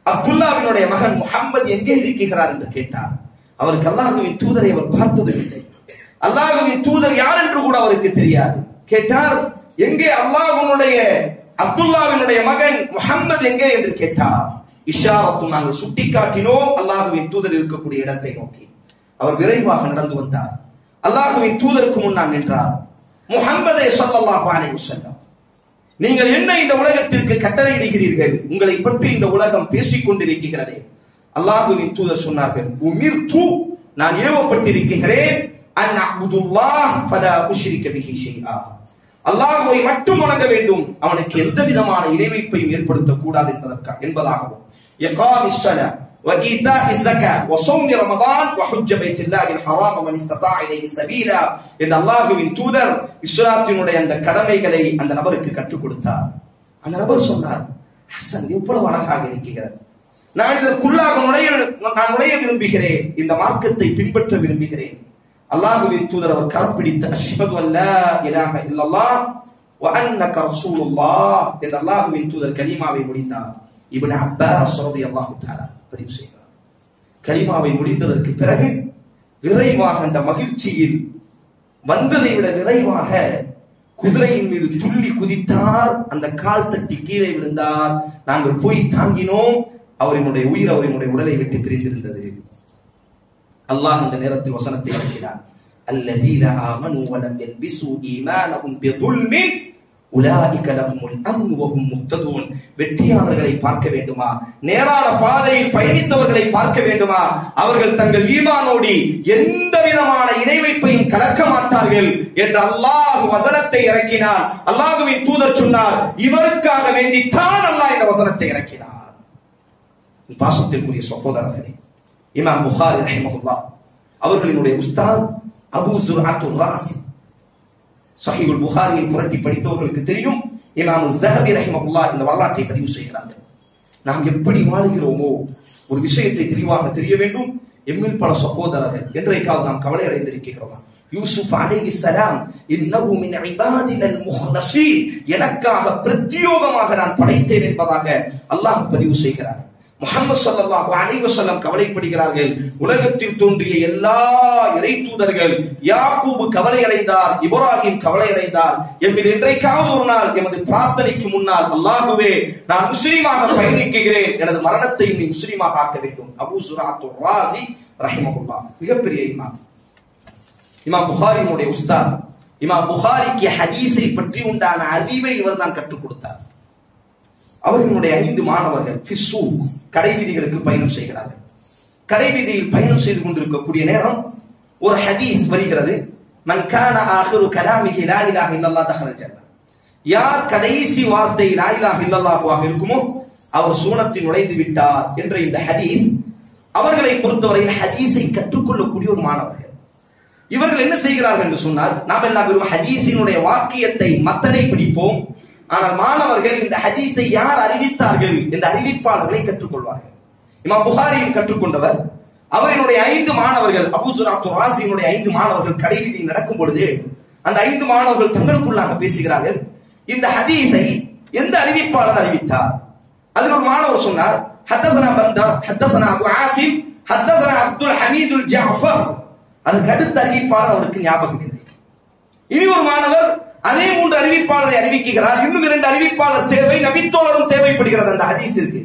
அப்துல்லாவினுடைய மகன் முஹம்மது எங்கே இருக்கிறார் என்று கேட்டார். அவருக்கு அல்லாஹ்வின் தூதரை அவர் பார்த்ததில்லை. அல்லாஹ்வின் தூதர் யார் என்று கூட அவருக்கு தெரியாது. கேட்டார், எங்கே அல்லாஹ்வுடைய அப்துல்லாவினுடைய மகன் முஹம்மது எங்கே என்று கேட்டார். இஷாரத்து, நாங்கள் சுட்டிக்காட்டினோம் அல்லாஹ்வின் தூதர் இருக்கக்கூடிய இடத்தை நோக்கி. அவர் விரைவாக நடந்து வந்தார். அல்லாஹ்வின் தூதருக்கு முன்னால் நின்றார். முஹம்மதே ஸல்லல்லாஹு அலைஹி வஸல்லம், நீங்கள் என்ன இந்த உலகத்திற்கு கட்டளையிடுகிறீர்கள்? உங்களை பற்றி இந்த உலகம் பேசிக் கொண்டிருக்கிறது. அல்லாஹ்வின் தூதர் சொன்னார்கள், உமிர்து, நான் ஏவப்பட்டிருக்கிறேன், அன் அஅ்புதுல்லாஹ் ஃபலா உஷ்ரிக பிஹி ஷைஆ, அல்லாஹ்வை மட்டும் வணங்க வேண்டும், அவனுக்கு எந்த விதமான இணை வைப்பையும் ஏற்படுத்தக் கூடாது என்பதாகவும், இகாமிஸ் ஸலா வ ஈதாஇஸ் ஸகா வ ஸௌமி ரமதான் வ ஹஜ்ஜ பைத்துல்லாஹில் ஹராம் மன் இஸ்ததா இலைஹி சபீலா என்ற அல்லாஹ்வின் தூதர் இஸ்லாத்தினுடைய அந்த கடமைகளை அந்த நபருக்கு கற்றுக் கொடுத்தார். அந்த நபர் சொன்னார், ஹசன் எவ்வளவு அழகாக இருக்கிறது, நான் இதற்குள்ளாக நுழைய விரும்புகிறேன், இந்த மார்க்கத்தை பின்பற்ற விரும்புகிறேன். அல்லாஹ்வின் தூதர் அவர் கரம் பிடித்து அஷ்ஹது அல்லா இலாஹ இல்லல்லாஹ் வ அன்னக ரசூலுல்லாஹ் என்ற அல்லாஹ்வின் தூதர் கலிமாவை முடித்தார். இப்னு அப்பாஸ் ரலியல்லாஹு தஆலா பதிவு செய்கிறார். கலிமாவை முடித்ததற்கு பிறகு விரைவாக அந்த மகிழ்ச்சியில் வந்ததை விட விரைவாக குதிரையின் மீது துள்ளி குதித்தார். அந்த கால் தட்டி கீழே விழுந்தார். நாங்கள் போய் தாங்கினோம். அவரினுடைய உயிர் அவரினுடைய உடலை விட்டு பிரிந்திருந்தது. அல்லாஹ் இந்த நேரத்தில் வசனத்தை இறக்கினார். அல்லதீன ஆமனு வ லம் யல்பிசு ஈமானஹும் பிதுல்மின் உலாயிக லஹுமுல் அம்னு வ ஹும் முஹ்ததூன். வெற்றியாளர்களை பார்க்க வேண்டுமா? நேரான பாதையில் பயணித்தவர்களை பார்க்க வேண்டுமா? அவர்கள் தங்கள் ஈமானோடு எந்த விதமான இணை வைப்பையும் கலக்க மாட்டார்கள் என்று அல்லாஹ் வசனத்தை இறக்கினார். அல்லாஹ்வின் தூதர் சொன்னார், இவருக்காக வேண்டித்தான் அல்லாஹ் இந்த வசனத்தை இறக்கினார். பாசத்திற்குரிய சகோதரர்களே, இமாம் புகாரி ரஹிமஹுல்லாஹ் அவர்களினுடைய உஸ்தாத் அபூ ஸுர்அத்துர் ராஸி, ஸஹீஹுல் புகாரியை புரட்டி படித்தவர்களுக்கு தெரியும். இமாம் ஸஹபி ரஹிமஹுல்லாஹ் இந்த வரலாற்றை பதிவு செய்கிறார்கள். நாம் எப்படி வாழுகிறோமோ ஒரு விஷயத்தை தெளிவாக தெரிய வேண்டும். எம்மில் பல சகோதரர்கள் என்றைக்காவது நாம் கவலை அடைந்திருக்கிறோமா? யூசுப் அலைஹிஸ்ஸலாம் இன்னஹு மின் இபாதினல் முஹ்லஸீன், எனக்காக பிரத்யோகமாக நான் படைத்தேன் என்பதாக அல்லாஹ் பதிவு செய்கிறார். முஹம்மது ஸல்லல்லாஹு அலைஹி வஸல்லம் கவலைப்படுகிறார்கள். உலகத்தில் தோன்றிய எல்லா இறை தூதர்கள், யாக்கூப் கவலை அடைந்தார், இப்ராஹிம் கவலை அடைந்தார். எம்மில் என்றைக்காவது ஒரு நாள் எமது பிரார்த்தனைக்கு முன்னால், அல்லாஹ்வே நான் முஸ்லிமாக பயணிக்கிறேன், எனது மரணத்தை நீ முஸ்லிமாக ஆக்க வேண்டும். அபூ ஸுர்அத்துர் ராஸி ரஹிமஹுல்லாஹ் மிகப்பெரிய இமாம். இமாம் புகாரினுடைய உஸ்தாத். இமாம் புகாரிக்கு ஹதீஸை பற்றி உண்டான அறிவை இவர் தான் கற்றுக் கொடுத்தார். அவர்களுடைய 5 மாணவர்கள் ஃபிஸ்ஸூக் கடை வீதிகளுக்கு பயணம் செய்கிறார்கள். கடை வீதியில் பயணம் செய்து கொண்டிருக்கக்கூடிய நேரம் ஒரு ஹதீஸ் வருகிறது. மன் கான ஆகிரு கலாமிஹி லா இலாஹ இல்லல்லாஹ் தஹல் ஜன்னah, யார் கடைசி வார்த்தை லா இலாஹ இல்லல்லாஹ்வாக இருக்குமோ அவர் சூனத்தில் நுழைந்து விட்டார் என்ற இந்த ஹதீஸ் அவர்களை பொறுத்தவரையில் ஹதீஸை கற்றுக்கொள்ளக்கூடிய ஒரு மாணவர்கள். இவர்கள் என்ன செய்கிறார்கள் என்று சொன்னால், நாம் எல்லாம் வெறும் ஹதீஸினுடைய வாக்கியத்தை மத்தனை பிடிப்போம். ஆனால் மாணவர்கள் இந்த ஹதீஸை யார் அறிவித்தார்கள் என்ற அறிவிப்பாளர்களை கற்றுக்கொள்வார்கள். இமாம் புகாரியும் கற்றுக்கொண்டவர். அவரினுடைய 5 மாணவர்கள், அபூ ஸுர்அத்துர் ராஸியினுடைய 5 மாணவர்கள் கடைவீதியில் நடக்கும் பொழுது அந்த 5 மாணவர்கள் தங்களுக்குள்ளாக பேசுகிறார்கள், இந்த ஹதீஸை எந்த அறிவிப்பாளர் அறிவித்தார்? அதில் ஒரு மாணவர் சொன்னார், ஹத்தஸனா பந்தர், ஹத்தஸனா அபு ஆசிம், ஹத்தஸனா அப்துல் ஹமீதுல் ஜாஃபர். அதுக்கு அடுத்த அறிவிப்பாளர் அவருக்கு ஞாபகம் இல்லை. இனி ஒரு மாணவர் அதே 3 அறிவிப்பாளரை அறிவிக்கிறார். இன்னும் 2 அறிவிப்பாளர் தேவை, நபித்தோழரும் தேவைப்படுகிறது அந்த ஹதீஸிற்கு.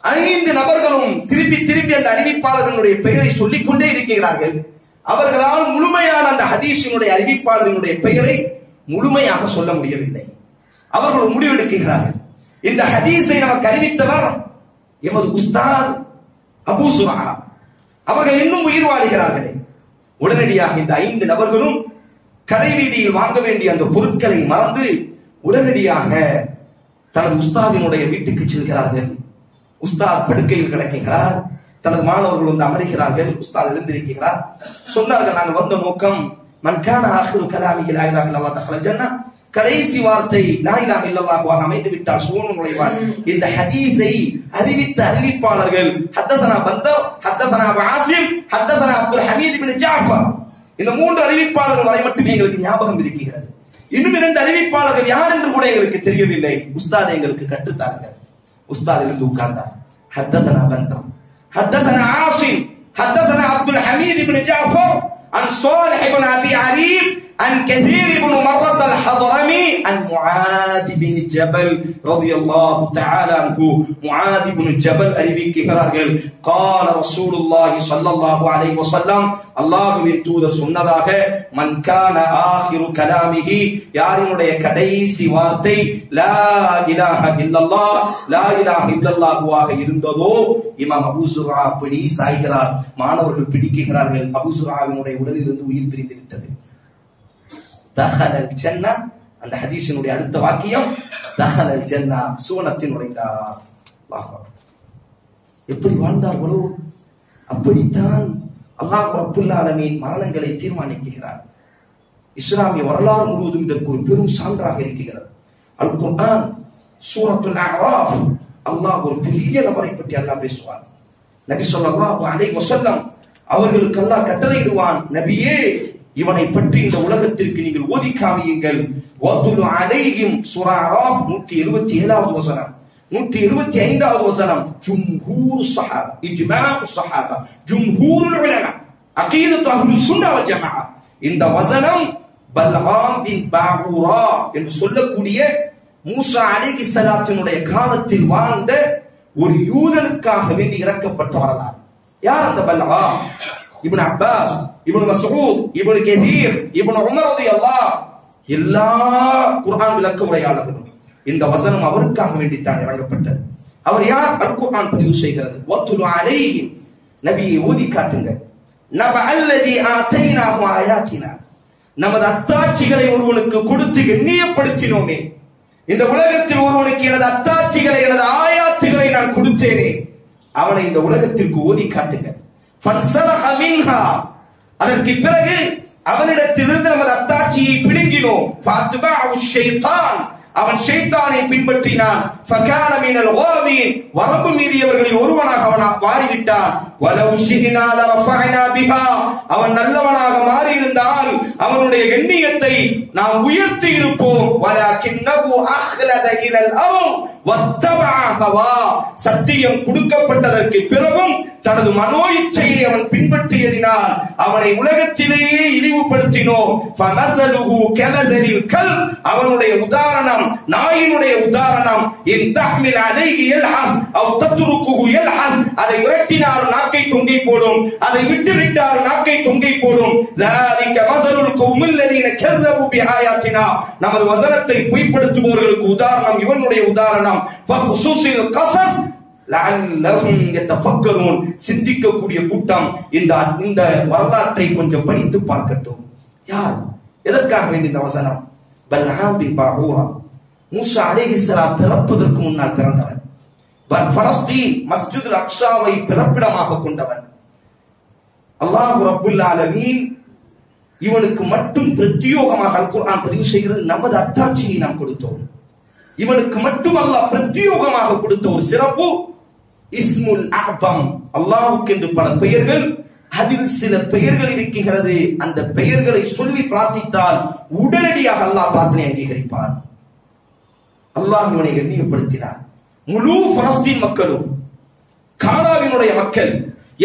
5 நபர்களும் திருப்பி திருப்பி அந்த அறிவிப்பாளர்களுடைய பெயரை சொல்லிக் கொண்டே இருக்கிறார்கள். அவர்களால் முழுமையான அந்த ஹதீஸினுடைய அறிவிப்பாளர்களுடைய பெயரை முழுமையாக சொல்ல முடியவில்லை. அவர்கள் முடிவெடுக்கிறார்கள், இந்த ஹதீஸை நமக்கு அறிவித்தவர் எமது உஸ்தாத் அபூ ஸுரா, அவர்கள் இன்னும் உயிர் வாழ்கிறார்களே. உடனடியாக இந்த 5 நபர்களும் கடை வீதியில் வாங்க வேண்டிய அந்த பொருட்களை மறந்து உடனடியாக தனது உஸ்தாதினுடைய வீட்டுக்கு செல்கிறார்கள். உஸ்தாத் படுக்கையில் கிடக்கிறார். தனது மாணவர்கள் வந்து அமர்கிறார்கள். உஸ்தாத் எழுந்திருக்கிறார். சொன்னார்கள், நாங்கள் வந்த நோக்கம் மன் கான ஆகிரு கலாமிஹி லா இலாஹ இல்லல்லாஹ் தஹலல் ஜன்னah, கடைசி வார்த்தை லா இலாஹ இல்லல்லாஹ் அமைந்து விட்டால் சுவனம் நுழைவார். இந்த ஹதீஸை அறிவித்த அறிவிப்பாளர்கள் ஹத்தஸனா பந்தர், ஹத்தஸனா அபு ஆசிம், ஹத்தஸனா அப்துல் ஹமீத் இப்னு ஜாஃபர். இந்த 3 அறிவிப்பாளர்கள் வரை மட்டுமே எங்களுக்கு ஞாபகம் இருக்கிறது. இன்னும் 2 அறிவிப்பாளர்கள் யார் என்று கூட எங்களுக்கு தெரியவில்லை. உஸ்தாத் எங்களுக்கு கற்றுத்தார்கள். உஸ்தாத் எழுந்து உட்கார்ந்தார். ஹத்தஸனா பந்தர், ஹத்தஸனா ஆசிம், ஹத்தஸனா அப்துல் ஹமீத் இப்னு ஜாஃபர் عن صالح بن ابي عريب عن كثير بن مرة الحضرمي عن معاذ بن جبل رضي الله تعالى عنه. معاذ بن جبل அறிவிக்கிறார்கள், قال رسول الله صلى الله عليه وسلم, அல்லாஹ்வின் தூதர் சொன்னதாக, மன் கான ஆகிரு கலாமிஹி, யாரினுடைய கடைசி வார்த்தை லா இலாஹ இல்லல்லாஹ், லா இலாஹ இல்லல்லாஹுவாக இருந்ததோ, இமாம் அபூ ஸுரா அப்படி சாய்கிறார். மாணவர்கள் பிடிக்கிறார்கள். அபூ ஸுராவினுடைய உடலில் இருந்து உயிர் பிரிந்து விட்டது. தஹலல் ஜன்னah, அந்த ஹதீஸினுடைய அடுத்த வாக்கியம் தஹலல் ஜன்னah, சுவனத்தில் நுழைந்தார். அல்லாஹ் எப்படி வாழ்ந்தார்களோ அப்படித்தான் அல்லாஹ் ரப்புல் ஆலமீன் மரணங்களை தீர்மானிக்கிறார். இஸ்லாமிய வரலாறு முழுவதும் இதற்கு ஒரு பெரும் சான்றாக இருக்கிறது. அல் குர்ஆன் சூரத்துல் அஅராஃப், அல்லாஹ் ஒரு பெரிய நபரை பற்றி அல்லாஹ் பேசுவார். நபி ஸல்லல்லாஹு அலைஹி வஸல்லம் அவர்களுக்கு அல்லாஹ் கட்டளையிடுவான், நபியே இவனை பற்றி இந்த உலகத்திற்கு நீங்கள் ஓதி காமியுங்கள். வதுலு அலைஹிம், சூரா அராஃப் 177வது வசனம், 175வது வசனம். ஜும்ஹூர் ஸஹாபா, இஜ்மாஉ ஸஹாபா, ஜும்ஹூருல் உலமா, அகீதத்து அஹ்லுஸ் சுன்னah வல் ஜமாஅ. இந்த வசனம் பல்ஆம் பின் பாஊரா என்று சொல்லக்கூடிய மூசா அலைஹிஸ்ஸலாத்தினுடைய காலத்தில் வாழ்ந்த ஒரு யூதனுக்காக வேண்டி இறக்கப்பட்ட வரலாறு. யார் அந்த பல்ஆம்? இப்னு அப்பாஸ், இப்னு மஸ்ஊத், இப்னு கதீர், இப்னு உமர் ரலியல்லாஹு, எல்லா குர்ஆன் விளக்க உரையாளர்களும் இந்த வசனம் அவருக்காக வேண்டி தான் இறங்கப்பட்டது. அவர் யார்? அல் குர்ஆன் பதிவு செய்கிறது. வத்துலு அலைஹிம், நபியை ஓதி காட்டுங்க. நபஅல்லதி ஆதைனாஹு ஆயாத்தினா, நமது அத்தாட்சிகளை ஒருவனுக்கு கொடுத்து எண்ணியப்படுத்தினோமே. இந்த உலகத்தில் ஒருவனுக்கு எனது அத்தாட்சிகளை, எனது ஆயாத்துகளை நான் கொடுத்தேனே, அவனை இந்த உலகத்திற்கு ஓதி காட்டுங்க. ஃபன்ஸலஹ மின்ஹா, அதற்கு பிறகு அவனிடத்திலிருந்து நமது அத்தாட்சியை பிடுங்கினோம். ஃபஅத்பஅஹு ஷைத்தான், அவன் ஷைத்தானை பின்பற்றினான். ஃபகான மினல் காவீன், வரம்பு மீறியவர்களில் ஒருவனாக அவன் மாறிவிட்டான். வலவ் ஷினா லரஃபஅனா பிஹா, அவன் நல்லவனாக மாறி இருந்தால் அவனுடைய எண்ணியத்தை நாம் உயர்த்தி இருப்போம். வலகின்னஹு அஹ்லத இலல் அர்த் வத்தபஅ ஹவா, சத்தியம் கொடுக்கப்பட்டதற்கு பிறகும் தனது மனோ இச்சையை அவன் பின்பற்றியதினால் அவனை உலகத்திலேயே இழிவுபடுத்தினோம். ஃபமஸலுஹு கமஸலில் கல், அவனுடைய உதாரணம் நாயினுடைய உதாரணம். இன் தஹ்மில் அலைஹி யல்ஹஸ் அவ் தத்ருகுஹு யல்ஹஸ், அதை விரட்டினால் நாக்கை தொங்கி போடும், அதை விட்டுவிட்டால் நாக்கை தொங்கி போடும். ذلك مثل القوم الذين كذبوا بآياتنا, நமது வசனத்தை பொய்ப்படுத்துபவர்களுக்கு உதாரணம் இவனுடைய உதாரணம். ஃபக்ஸுஸில் கஸஸ் லஅல்லஹும் யதஃபக்கரூன், சிந்திக்கக்கூடிய கூட்டம் இந்த வரலாற்றை கொஞ்சம் படித்து பார்க்கட்டும். யார், எதற்காக வேண்டிய இந்த வசனம்? பல்ஆம் பின் பாஊரா, மூசா அலைஹிஸ்ஸலாம் பிறப்பதற்கு முன்னால் பிறந்தவன். பலஸ்தீன் மஸ்ஜிதுல் அக்ஸாவை பிறப்பிடமாக கொண்டவன். அல்லாஹ் ரப்புல் ஆலமீன் இவனுக்கு மட்டும் பிரத்யோகமாக அல் குர்ஆன் பதிவு செய்கிறது, நமது அத்தாட்சியை நாம் கொடுத்தோம். இவனுக்கு மட்டும் அல்லாஹ் பிரத்யோகமாக கொடுத்த ஒரு சிறப்பு இஸ்முல் அஅதம், அல்லாஹ்வுக்கு என்று பல பெயர்கள், அதில் சில பெயர்கள் இருக்கிறது. அந்த பெயர்களை சொல்லி பிரார்த்தித்தால் உடனடியாக அல்லாஹ் பிரார்த்தனை அங்கீகரிப்பார். அல்லாஹ் இவனை கண்ணியப்படுத்தினார். முழு பலஸ்தீன் மக்களும், கானாவினுடைய மக்கள்,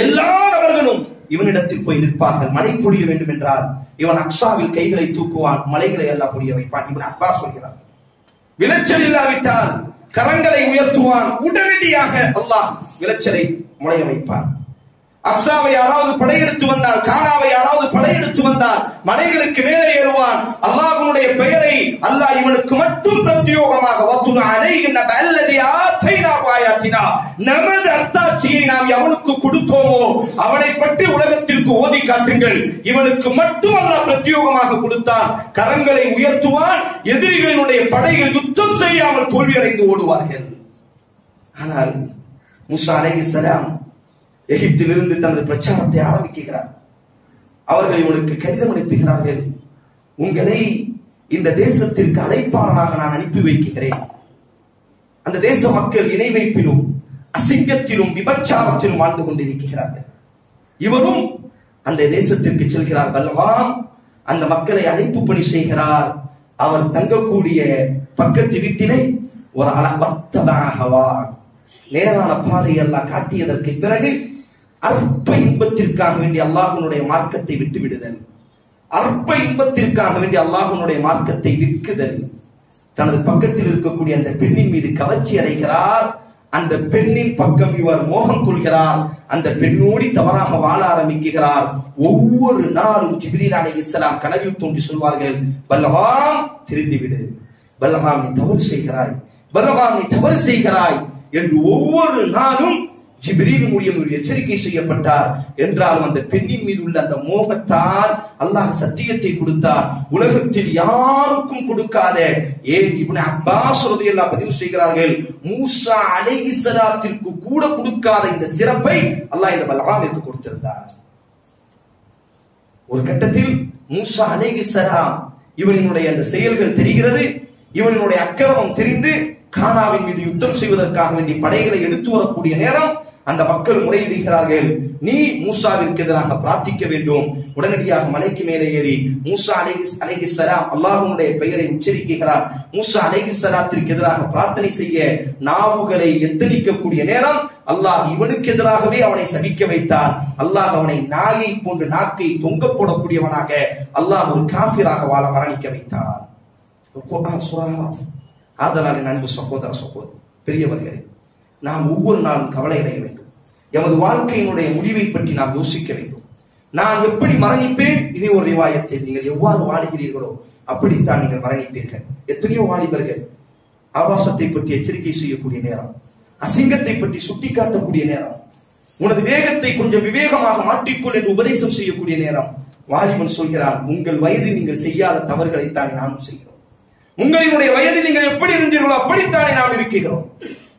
எல்லா நபர்களும் இவனிடத்தில் போய் நிற்பார்கள். மழை பொழிய வேண்டும் என்றால் இவன் அக்ஸாவில் கைகளை தூக்குவான், மலைகளை எல்லாம் பொழிய வைப்பான். இவன் அப்பாஸ் சொல்கிறார். விளைச்சல் இல்லாவிட்டால் கரங்களை உயர்த்துவான், உடனடியாக அல்லாஹ் விளைச்சலை முளைய வைப்பான். அக்ஸாவை யாராவது படையெடுத்து வந்தால், கானாவை யாராவது படையெடுத்து வந்தால் மலைகளுக்கு மேலே ஏறுவான். அல்லாஹ்வுடைய பெயரை அல்லாஹ் இவனுக்கு மட்டும் பிரத்யோகமாக வத்துன அலைஹின் அல்லதி ஆதைனா ஆயாத்தினா, நமது அத்தாட்சியை நாம் எவனுக்கு கொடுத்தோமோ அவனை பற்றி உலகத்திற்கு ஓதி காட்டுங்கள். இவனுக்கு மட்டும் அல்லாஹ் பிரத்யோகமாக கொடுத்தான். கரங்களை உயர்த்துவான், எதிரிகளினுடைய படைகள் யுத்தம் செய்யாமல் தோல்வியடைந்து ஓடுவார்கள். ஆனால் மூசா அலைஹிஸ்ஸலாம் எகிப்திலிருந்து தனது பிரச்சாரத்தை ஆரம்பிக்கிறார். அவர்கள் இவனுக்கு கடிதம் அனுப்புகிறார்கள். உங்களை இந்த தேசத்திற்கு அழைப்பாளனாக நான் அனுப்பி வைக்கிறேன். அந்த தேச மக்கள் இணை வைப்பிலும் அசிங்கத்திலும் விபச்சாரத்திலும் வாழ்ந்து கொண்டிருக்கிறார்கள். இவரும் அந்த தேசத்திற்கு செல்கிறார். பல்வான் அந்த மக்களை அழைப்பு பணி செய்கிறார். அவர் தங்கக்கூடிய பக்கத்து வீட்டிலே ஒரு அழகவா நேரான பாதை எல்லாம் காட்டியதற்கு பிறகு அற்ப இன்பத்திற்காக வேண்டிய அல்லாஹ்வுடைய மார்க்கத்தை விட்டு விடுதல், அற்ப இன்பத்திற்காக வேண்டிய அல்லாஹ்வுடைய மார்க்கத்தை விற்குதல். தனது பக்கத்தில் இருக்கக்கூடிய அந்த பெண்ணின் மீது கவர்ச்சி அடைகிறார். அந்த பெண்ணின் பக்கம் இவர் மோகம் கொள்கிறார். அந்த பெண்ணோடி தவறாக வாழ ஆரம்பிக்கிறார். ஒவ்வொரு நாளும் ஜிப்ரீல் அலைஹிஸ்ஸலாம் கனவில் தோன்றி சொல்வார்கள், பல்காம் திருந்திவிடு, பல்காம் நீ தவறு செய்கிறாய், பல்காம் நீ தவறு செய்கிறாய் என்று ஒவ்வொரு நாளும் ஜிப்ரீல் மூலம் ஒரு எச்சரிக்கை செய்யப்பட்டார். என்றாலும் அந்த பெண்ணின் மீது உள்ள அந்த மோகத்தால் அல்லாஹ் சத்தியத்தை கொடுத்தார். உலகத்தில் யாருக்கும் கொடுக்காத, ஏன் இப்னு அப்பாஸ் ரலியல்லாஹு பதிவு செய்கிறார்கள், மூசா அலைஹிஸ்ஸலாத்திற்கு கூட கொடுக்காத இந்த சிறப்பை அல்லாஹ் இந்த பல்காமிற்கு கொடுத்திருந்தார். ஒரு கட்டத்தில் மூசா அலைஹிஸ்ஸலாம் இவனுடைய அந்த செயல்கள் தெரிகிறது, இவனுடைய அக்கிரமம் தெரிந்து கானாவின் மீது யுத்தம் செய்வதற்காக வேண்டிய படைகளை எடுத்து வரக்கூடிய நேரம் அந்த மக்கள் முறையிடுகிறார்கள், நீ மூசாவிற்கு எதிராக பிரார்த்திக்க வேண்டும். உடனடியாக மலைக்கு மேலே ஏறி மூசா அலைஹிஸ்ஸலாம் அல்லாஹ்வுடைய பெயரை உச்சரிக்கிறார். மூசா அலைஹிஸ்ஸலாத்திற்கு எதிராக பிரார்த்தனை செய்ய நாவுகளை எத்தனிக்கக்கூடிய நேரம் அல்லாஹ் இவனுக்கு எதிராகவே அவனை சபிக்க வைத்தான். அல்லாஹ் அவனை நாயை போன்று நாக்கை தொங்க போடக்கூடியவனாக அல்லாஹ் ஒரு காஃபிராக வாழ மரணிக்க வைத்தான். ஆதலால் என் அன்பு சகோதர சகோதரி பெரியவர்களே, நாம் ஒவ்வொரு நாளும் கவலை அடைய வேண்டும். எமது வாழ்க்கையினுடைய முடிவை பற்றி நாம் யோசிக்க வேண்டும். நான் எப்படி மரணிப்பேன்? இதே ஒரு ரிவாயத்தில் நீங்கள் எவ்வாறு வாழுகிறீர்களோ அப்படித்தான் நீங்கள் மரணிப்பீர்கள். எத்தனையோ வாலிபர்கள் ஆபாசத்தை பற்றி எச்சரிக்கை செய்யக்கூடிய நேரம், அசிங்கத்தை பற்றி சுட்டிக்காட்டக்கூடிய நேரம், உனது வேகத்தை கொஞ்சம் விவேகமாக மாற்றிக்கொள் என்று உபதேசம் செய்யக்கூடிய நேரம், வாலிபன் சொல்கிறான், உங்கள் வயதில் நீங்கள் செய்யாத தவறுகளைத்தானே நானும் செய்கிறோம். உங்களினுடைய வயதில் நீங்கள் எப்படி இருந்தீர்களோ அப்படித்தானே நாம் இருக்கிறோம்.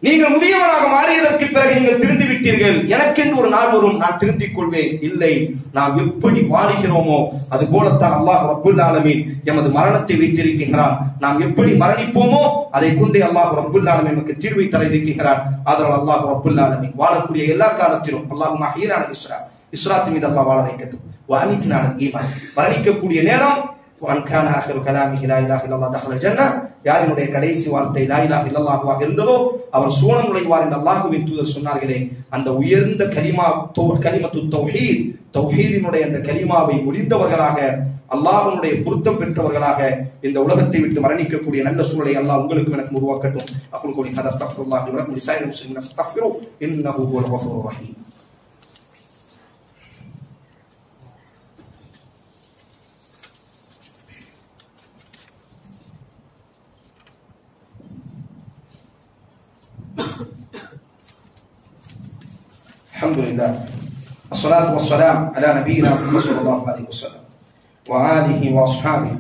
நீங்கள் முதியவனாக மாறியதற்கு பிறகு நீங்கள் திருந்து விட்டீர்கள். எனக்கென்று ஒரு நாள் வரும், நான் திருந்திக் கொள்வேன். இல்லை, நாம் எப்படி வாழுகிறோமோ அது போலத்தான் அல்லாஹ் ரப்புல் ஆலமீன் எமது மரணத்தை வைத்திருக்கிறான். நாம் எப்படி மரணிப்போமோ அதை கொண்டே அல்லாஹ் ரப்புல் ஆலமீன் நமக்கு தீர்வை தர இருக்கிறான். அதனால் அல்லாஹ் ரப்புல் ஆலமீன் வாழக்கூடிய எல்லா காலத்திலும் அல்லாஹும்ம அஹ்யினா அலல் இஸ்லாம், இஸ்லாத்தின் மீது அல்லாஹ் வாழ வைக்கட்டும். வஅமித்னா அலல் ஈமான், மரணிக்கக்கூடிய நேரம் وَأَنْكَانَ آخِرُ كَلَامِهِ لَا إِلَهَ إِلَّا اللَّهُ دَخَلَ الْجَنَّةَ, யாருடைய கடைசி வார்த்தை லா இலாஹ இல்லல்லாஹுவாக இருந்ததோ அவர் சுவனம் நுழைவார் என்று அல்லாஹ்வின் தூதர் சொன்னார்களே, அந்த உயர்ந்த கலிமத்து தௌஹீத், தௌஹீதினுடைய அந்த கலிமாவை முடிந்தவர்களாக அல்லாஹ்வுடைய பொருத்தம் பெற்றவர்களாக இந்த உலகத்தை விட்டு மரணிக்கக்கூடிய நல்ல சூழலை அல்லாஹ் உங்களுக்கு எனக்கு உருவாக்கட்டும். அக்குல் கோலி ஹதா அஸ்தக்ஃபிருல்லாஹ் லி வலக்கும் லிசாயிரில் முஸ்லிமீன ஃபஸ்தக்ஃபிரு இன்னஹு ஹுவல் கஃபூருர் ரஹீம். الحمد لله والصلاة والسلام على نبينا محمد صلى الله عليه وسلم وآله وأصحابه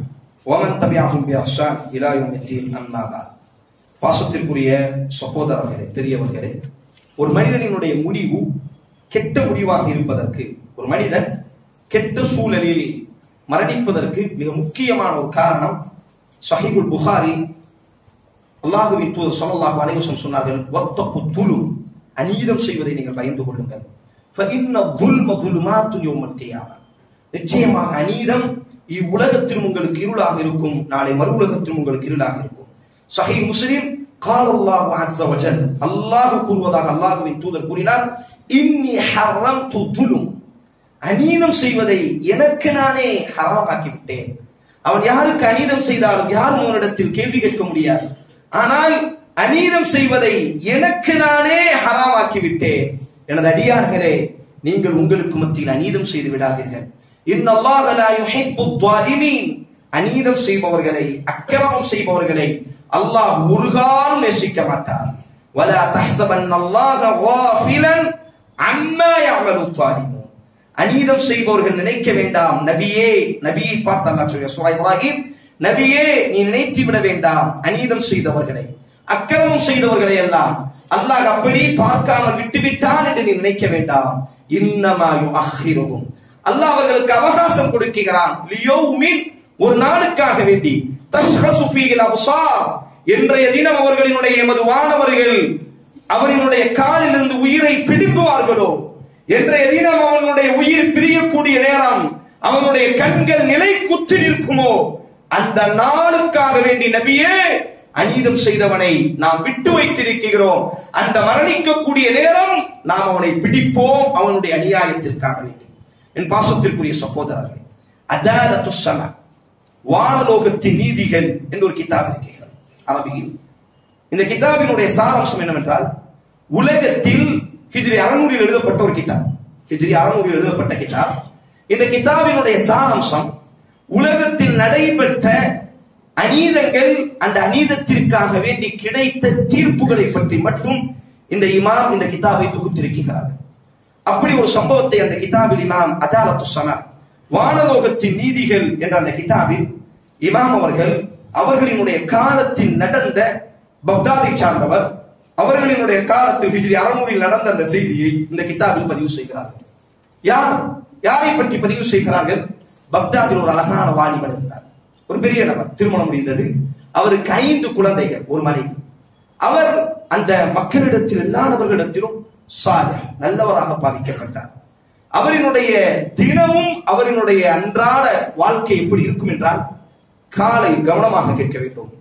ومن تبعهم بإحسان إلى يوم الدين أما بعد. பாசத்திற்குரிய சகோதரர்களே பெரியவர்களே, ஒரு மனிதனினுடைய முடிவு கெட்ட முடிவாக இருப்பதற்கு, ஒரு மனிதன் கெட்ட சூழலில் மரணிப்பதற்கு மிக முக்கியமான ஒரு காரணம் சஹீஹுல் புகாரி அல்லாஹ்வின் தூதர் ஸல்லல்லாஹு அலைஹி வஸல்லம் சொன்னார்கள், வத்தகு துலும், அநீதம் செய்வதை நீங்கள் பயந்து கொள்ளுங்கள். நிச்சயமாக அநீதம் இவ்வுலகத்திலும் உங்களுக்கு இருளாக இருக்கும், நாளை மறு உலகத்திலும் உங்களுக்கு இருளாக இருக்கும். சஹீஹ் முஸ்லிம் قال الله عز وجل அல்லாஹ் கூறுவதாக அல்லாஹ்வின் தூதர் கூறினார் இன்னி ஹர்ரம்து துலும் அநீதம் செய்வதை எனக்கு நானே ஹராமாக்கி விட்டேன். அவன் யாருக்கு அநீதம் செய்தாலும் யாரும் அவனிடத்தில் கேள்வி கேட்க முடியாது. ஆனால் அநீதம் செய்வதை எனக்கு நானே ஹராமாக்கி விட்டேன். எனது அடியார்களே, நீங்கள் உங்களுக்கு மத்தியில் அநீதம் செய்து விடாதீர்கள். இன்னல்லாஹ லா யுஹிப்புத் ஸாலிமீன், அநீதம் செய்பவர்களை, அக்கிரமம் செய்பவர்களை அல்லாஹ் ஒரு காலம் நேசிக்க மாட்டார். வலா தஹ்ஸபன்னல்லாஹ காஃபிலன் அம்மா யஅமலு ஸாலிமூன், அநீதம் செய்பவர்கள் நினைக்க வேண்டாம். நபியே, நபியை பார்த்து அல்லாஹ் சொல்கிறார் சூரா இப்ராஹிம், நபியே நீ நினைத்து விட வேண்டாம் அநீதம் செய்தவர்களை, அக்கிரமம் செய்தவர்களை எல்லாம் அல்லாஹ் அப்படி பார்க்காமல் விட்டுவிட்டான் என்று நீ நினைக்க வேண்டாம். இன்னமா யுஅখিরுஹும், அல்லாஹ் அவர்களுக்கு அவகாசம் கொடுக்கிறான். லியௌமின், ஒரு நாளுக்காக வேண்டி. தஷ்ஹசு ஃபீஹில் அப்சார், இன்றைய தினம் அவர்களினுடைய எமது வானவர்கள் அவரினுடைய காலில் இருந்து உயிரை பிடுங்குவார்களோ, இன்றைய தினம் அவனுடைய உயிர் பிரியக்கூடிய நேரம் அவனுடைய கண்கள் நிலை குற்றி நிற்குமோ, அந்த நாளுக்காக வேண்டி நபியே அநீதம் செய்தவனை நாம் விட்டு வைத்திருக்கிறோம். அந்த மரணிக்கக்கூடிய நேரம் நாம் அவனை பிடிப்போம், அவனுடைய அநியாயத்திற்காக வேண்டி. என் பாசத்திற்குரிய சகோதரர்களே, அதாலத்துஸ் ஸமா, வானலோகத்தின் நீதிகள் என்று ஒரு கிதாப் இருக்கிறது அரபியில். இந்த கிதாபினுடைய சாராம்சம் என்னவென்றால், உலகத்தில் ஹிஜ்ரி 600 எழுதப்பட்ட ஒரு கிதாப், ஹிஜ்ரி 600 எழுதப்பட்ட கிதாப். இந்த கிதாபினுடைய சாராம்சம் உலகத்தில் நடைபெற்ற அநீதங்கள், அந்த அநீதத்திற்காக வேண்டி கிடைத்த தீர்ப்புகளை பற்றி மட்டும் இந்த இமாம் இந்த கிதாபை தொகுத்திருக்கிறார். அப்படி ஒரு சம்பவத்தை அந்த கிதாபில் இமாம் அதாலத்துஸ் ஸமா, வானலோகத்தின் நீதிகள் என்ற அந்த கிதாபில் இமாம் அவர்கள் அவர்களினுடைய காலத்தில் நடந்த, பக்தாதை சார்ந்தவர், அவர்களினுடைய காலத்தில் ஹிஜ்ரி 600 நடந்த அந்த செய்தியை இந்த கிதாபில் பதிவு செய்கிறார்கள். யாரை பற்றி பதிவு செய்கிறார்கள்? பக்தாதில் ஒரு அழகான வாலிபன் இருந்தார், ஒரு பெரிய நபர், திருமணம் முடிந்தது, அவருக்கு 5 குழந்தைகள், ஒரு மனைவி. அவர் அந்த மக்களிடத்தில் எல்லா நபர்களிடத்திலும் சாலிஹ், நல்லவராக பாவிக்கப்பட்டார். அவரினுடைய தினமும் அவரினுடைய அன்றாட வாழ்க்கை எப்படி இருக்கும் என்றால், காலை கவனமாக கேட்க வேண்டும்.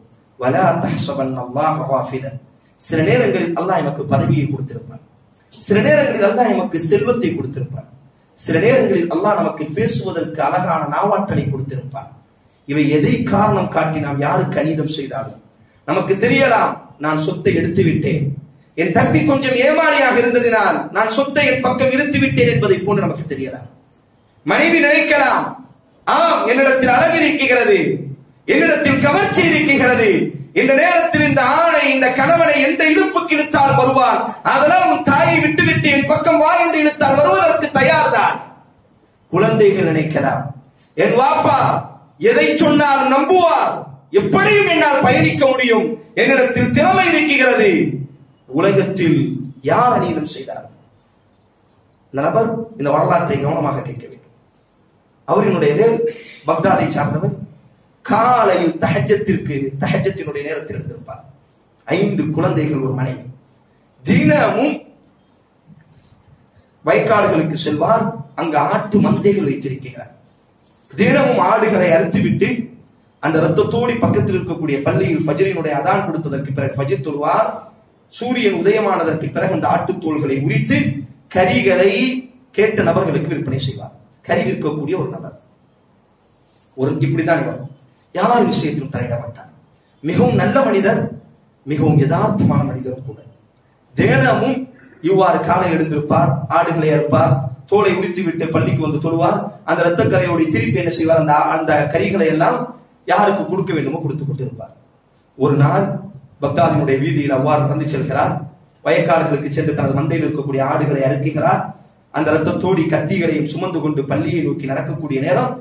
வலா தஹ்ஸபன்னல்லாஹ காஃபிலன், சில நேரங்களில் அல்லாஹ் நமக்கு பதவியை கொடுத்திருப்பான், சில நேரங்களில் அல்லாஹ் நமக்கு செல்வத்தை கொடுத்திருப்பான், சில நேரங்களில் அல்லாஹ் நமக்கு பேசுவதற்கு அழகான நாவாற்றலை கொடுத்திருப்பான். இவை எதை காரணம் காட்டி நாம் யாருக்கு அநீதம் செய்தாலும் நமக்கு தெரியலாம், நான் சொத்தை எடுத்து விட்டேன், என் தம்பி கொஞ்சம் ஏமாளியாக இருந்ததினால் நான் சொத்தை என் பக்கம் இழுத்து விட்டேன் என்பதை போன்று நமக்கு தெரியலாம். மனைவி நினைக்கலாம், ஆம் என்னிடத்தில் அழகு இருக்கிறது, என்னிடத்தில் கவர்ச்சி இருக்கிறது, இந்த நேரத்தில் இந்த ஆணை, இந்த கணவனை எந்த இழுப்புக்கு இழுத்தால் வருவான், அதெல்லாம் உன் தாயை விட்டுவிட்டு என் பக்கம் வா என்று இழுத்தால் வருவதற்கு தயார்தான். குழந்தைகள் நினைக்கலாம், என் வாப்பா எதை சொன்னால் நம்புவார், எப்படியும் என்னால் பயணிக்க முடியும், என்னிடத்தில் திறமை இருக்கிறது. உலகத்தில் யார் அநீதம் செய்தார்? இந்த நபர் இந்த வரலாற்றை கவனமாக கேட்க வேண்டும். அவரினுடைய வேல் பக்தாதை சார்ந்தவர். காலையில் தஹஜ்ஜத்தினுடைய நேரத்தில் இருந்திருப்பார். 5 குழந்தைகள், ஒரு மனைவி. தினமும் வயக்காடுகளுக்கு செல்வார், அங்கு ஆட்டு மந்தைகள் வைத்திருக்கிறார். தினமும் ஆடுகளை அறுத்துவிட்டு அந்த ரத்தத்தோடி பக்கத்தில் இருக்கக்கூடிய பள்ளியில் ஃபஜ்ரினுடைய அதான் கொடுத்ததற்கு பிறகு ஃபஜ்ர் தொழுவார். சூரியன் உதயமானதற்கு பிறகு அந்த ஆட்டுத்தோள்களை உரித்து கரிகளை கேட்ட நபர்களுக்கு விற்பனை செய்வார். கறி விற்கக்கூடிய ஒரு நபர், ஒரு இப்படிதான் இவர், யார் விஷயத்திலும் தலையிட மாட்டார். மிகவும் நல்ல மனிதர், மிகவும் யதார்த்தமான மனிதர் கூட. தினமும் இவ்வாறு காலை எழுந்திருப்பார், ஆடுகளை அறுப்பார், தோலை உரித்து விட்டு பள்ளிக்கு வந்து தொழுவார். அந்த இரத்தக்கரையோடு திருப்பி என்ன செய்வார், அந்த கறிகளை எல்லாம் யாருக்கு கொடுக்க வேண்டுமோ கொடுத்து கொண்டிருப்பார். ஒரு நாள் பக்தாதினுடைய வீதியில் அவ்வாறு நடந்து செல்கிறார். வயக்காடுகளுக்கு சென்று தனது மந்தையில் இருக்கக்கூடிய ஆடுகளை அறுக்கிறார். அந்த இரத்தத்தோடி கத்திகளையும் சுமந்து கொண்டு பள்ளியை நோக்கி நடக்கக்கூடிய நேரம்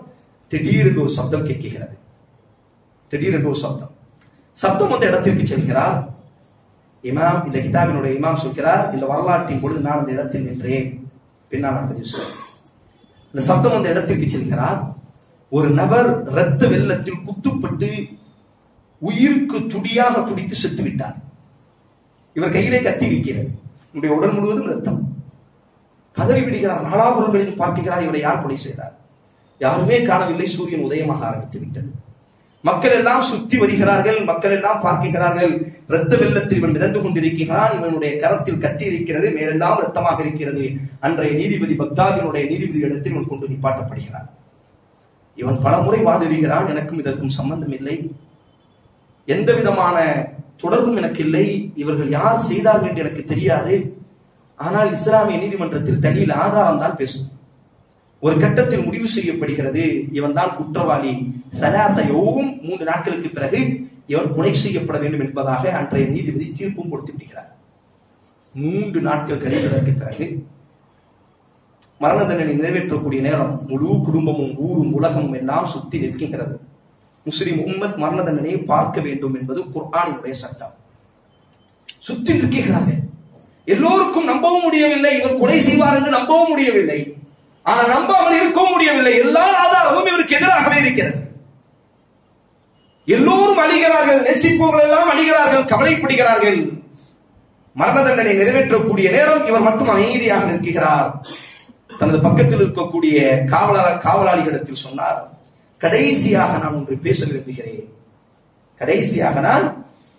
திடீரென்று ஒரு சப்தம் கேட்கிறது. திடீரென்று ஒரு சப்தம் அந்த இடத்திற்கு செல்கிறார். இமாம், இந்த கிதாபினுடைய இமாம் சொல்கிறார், இந்த வரலாற்றின் பொழுது நான் அந்த இடத்தில் நின்றேன், பின்னால் நான் பதிவு சொல்றேன். இந்த சப்தம் அந்த இடத்திற்கு செல்கிறார். ஒரு நபர் இரத்த வெள்ளத்தில் குத்துப்பட்டு உயிருக்கு துடியாக துடித்து செத்து விட்டார். இவர் கையிலே கத்தி இருக்கிறது, இவருடைய உடல் முழுவதும் ரத்தம். கதறி விடுகிறார். நாலாபுரங்களில் பார்க்கிறார், இவரை யார் கொலை செய்தார்? யாருமே காணவில்லை. சூரியன் உதயமாக ஆரம்பித்து விட்டது. மக்கள் எல்லாம் சுத்தி வருகிறார்கள், மக்கள் எல்லாம் பார்க்கிறார்கள். இரத்த வெள்ளத்தில் இவன் மிதந்து கொண்டிருக்கிறான், இவனுடைய கரத்தில் கத்தி இருக்கிறது, மேலெல்லாம் இரத்தமாக இருக்கிறது. அன்றைய நீதிபதி பக்தாதினுடைய நீதிபதி இடத்தில் இவன் கொண்டு நிப்பாட்டப்படுகிறான். இவன் பல முறை வாதிடுகிறான், எனக்கும் இதற்கும் சம்பந்தம் இல்லை, எந்த விதமான தொடர்பும் எனக்கு இல்லை, இவர்கள் யார் செய்தார்கள் என்று எனக்கு தெரியாது. ஆனால் இஸ்லாமிய நீதிமன்றத்தில் தனியில் ஆதாரம் தான் பேசும். ஒரு கட்டத்தில் முடிவு செய்யப்படுகிறது, இவன் தான் குற்றவாளி, சலாசையும் 3 நாட்களுக்கு பிறகு இவன் கொலை செய்யப்பட வேண்டும் என்பதாக அன்றைய நீதிபதி தீர்ப்பும் கொடுத்து விடுகிறார். 3 நாட்கள் கழிவதற்கு பிறகு மரண தண்டனை நிறைவேற்றக்கூடிய நேரம், முழு குடும்பமும் ஊரும் உலகமும் எல்லாம் சுத்தி நிற்கின்றது. முஸ்லிம் உம்மத் மரண தண்டனையை பார்க்க வேண்டும் என்பது குர்ஆனினுடைய சட்டம். சுத்தி நிற்கிறார்கள். எல்லோருக்கும் நம்பவும் முடியவில்லை, இவர் கொலை செய்வார் என்று நம்பவும் முடியவில்லை. ஆனால் நம்பாமல் இருக்கவும் முடியவில்லை. எல்லா ஆதாரமும் இவருக்கு எதிராகவே இருக்கிறது. எல்லோரும் அழிகிறார்கள், நேசிப்பவர்கள் எல்லாம் அழிகிறார்கள், கவலைப்படுகிறார்கள். மரண தண்டனை நிறைவேற்றக்கூடிய நேரம் இவர் மட்டும் அமைதியாக நிற்கிறார். தனது பக்கத்தில் இருக்கக்கூடிய காவலாளிகளிடத்தில் சொன்னார், கடைசியாக நான் ஒன்று பேச விரும்புகிறேன், கடைசியாக நான்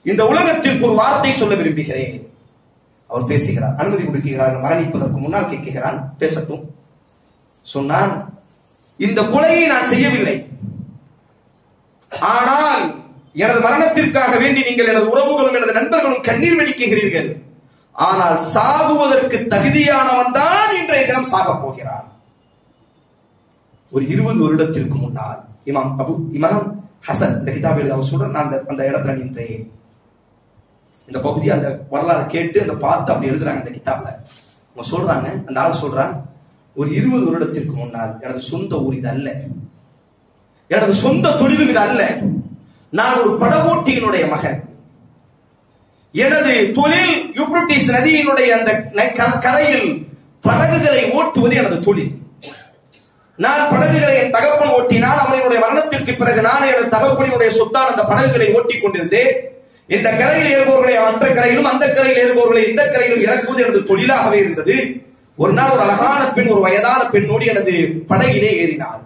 இந்த உலகத்திற்கு ஒரு வார்த்தை சொல்ல விரும்புகிறேன். அவர் பேசுகிறார், அனுமதி கொடுக்கிறார்கள். மரணிப்பதற்கு முன்னால் கேட்கிறான், பேசட்டும். சொன்னான், இந்த கொலையை நான் செய்யவில்லை, ஆனால் எனது மரணத்திற்காக வேண்டி நீங்கள் எனது உறவுகளும் எனது நண்பர்களும் கண்ணீர் வெடிக்கிறீர்கள். ஆனால் சாகுவதற்கு தகுதியானவன் தான் இன்றைய தினம் சாகப் போகிறான். ஒரு 20 வருடத்திற்கு முன்னால் இமாம் ஹசன் இந்த கிதாப் எழுத அவர் சொல்ற, நான் அந்த இடத்துல நின்றேன். இந்த பகுதி அந்த வரலாறு கேட்டு அந்த பார்த்து அப்படி எழுதுறாங்க இந்த கிதாப்ல. அவங்க சொல்றாங்க, அந்த ஆள் சொல்றான், ஒரு 20 வருடத்திற்கு முன்னால் எனது சொந்த ஊர் இது அல்ல, எனது சொந்த தொழிலும் இது அல்ல, நான் ஒரு படகோட்டியினுடைய மகன். எனது தொழில் யூப்ரட்டிஸ் நதியினுடைய அந்த கரையில் படகுகளை ஓட்டுவது எனது தொழில். நான் படகுகளை என் தகப்பன் ஓட்டினால், அவனுடைய மரணத்திற்கு பிறகு நான் எனது தகப்பனினுடைய சொத்தால் அந்த படகுகளை ஓட்டிக் கொண்டிருந்தேன். இந்த கரையில் ஏறுபவர்களை மற்ற கரையிலும், அந்த கரையில் ஏறுபவர்களை இந்த கரையிலும் இறக்குவது எனது தொழிலாகவே இருந்தது. ஒரு நாள் ஒரு அழகான பெண், ஒரு வயதான பெண்ணோடு எனது படகிலே ஏறினாள்.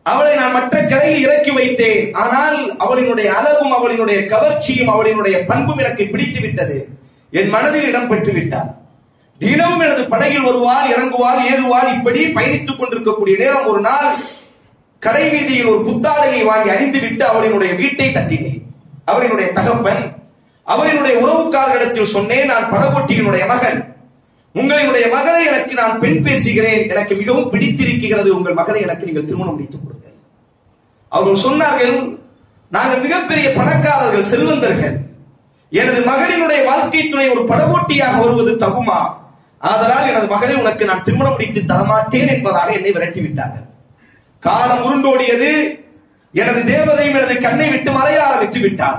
அவளை நான் மற்ற கரையில் இறக்கி வைத்தேன். ஆனால் அவளினுடைய அழகும், அவளினுடைய கவர்ச்சியும், அவளினுடைய பண்பும் எனக்கு பிடித்து விட்டது. என் மனதில் இடம் பெற்று விட்டாள். தினமும் எனது படகில் வருவாள், இறங்குவாள், ஏறுவாள். இப்படி பயணித்துக் கொண்டிருக்கக்கூடிய நேரம் ஒரு நாள் கடை வீதியில் ஒரு புத்தாடையை வாங்கி அணிந்து விட்டு அவளினுடைய வீட்டை தட்டினேன். அவரினுடைய தகப்பன், அவரினுடைய உறவுக்காரர்களிடத்தில் சொன்னேன், நான் படகோட்டியினுடைய மகன், உங்களினுடைய மகளை எனக்கு நான் பெண் பேசுகிறேன், எனக்கு மிகவும் பிடித்திருக்கிறது, உங்கள் மகளை எனக்கு நீங்கள் திருமணம் முடித்துக் கொடுங்கள். அவர்கள் சொன்னார்கள், நாங்கள் மிகப்பெரிய பணக்காரர்கள், செல்வந்தர்கள், எனது மகளினுடைய வாழ்க்கை துணை ஒரு படகோட்டியாக வருவது தகுமா? ஆதலால் எனது மகளை உனக்கு நான் திருமணம் முடித்து தரமாட்டேன் என்பதாக என்னை விரட்டிவிட்டார்கள். காலம் உருண்டோடியது. எனது தேவதையும் எனது கண்ணை விட்டு மறைய ஆரம்பித்து விட்டார்.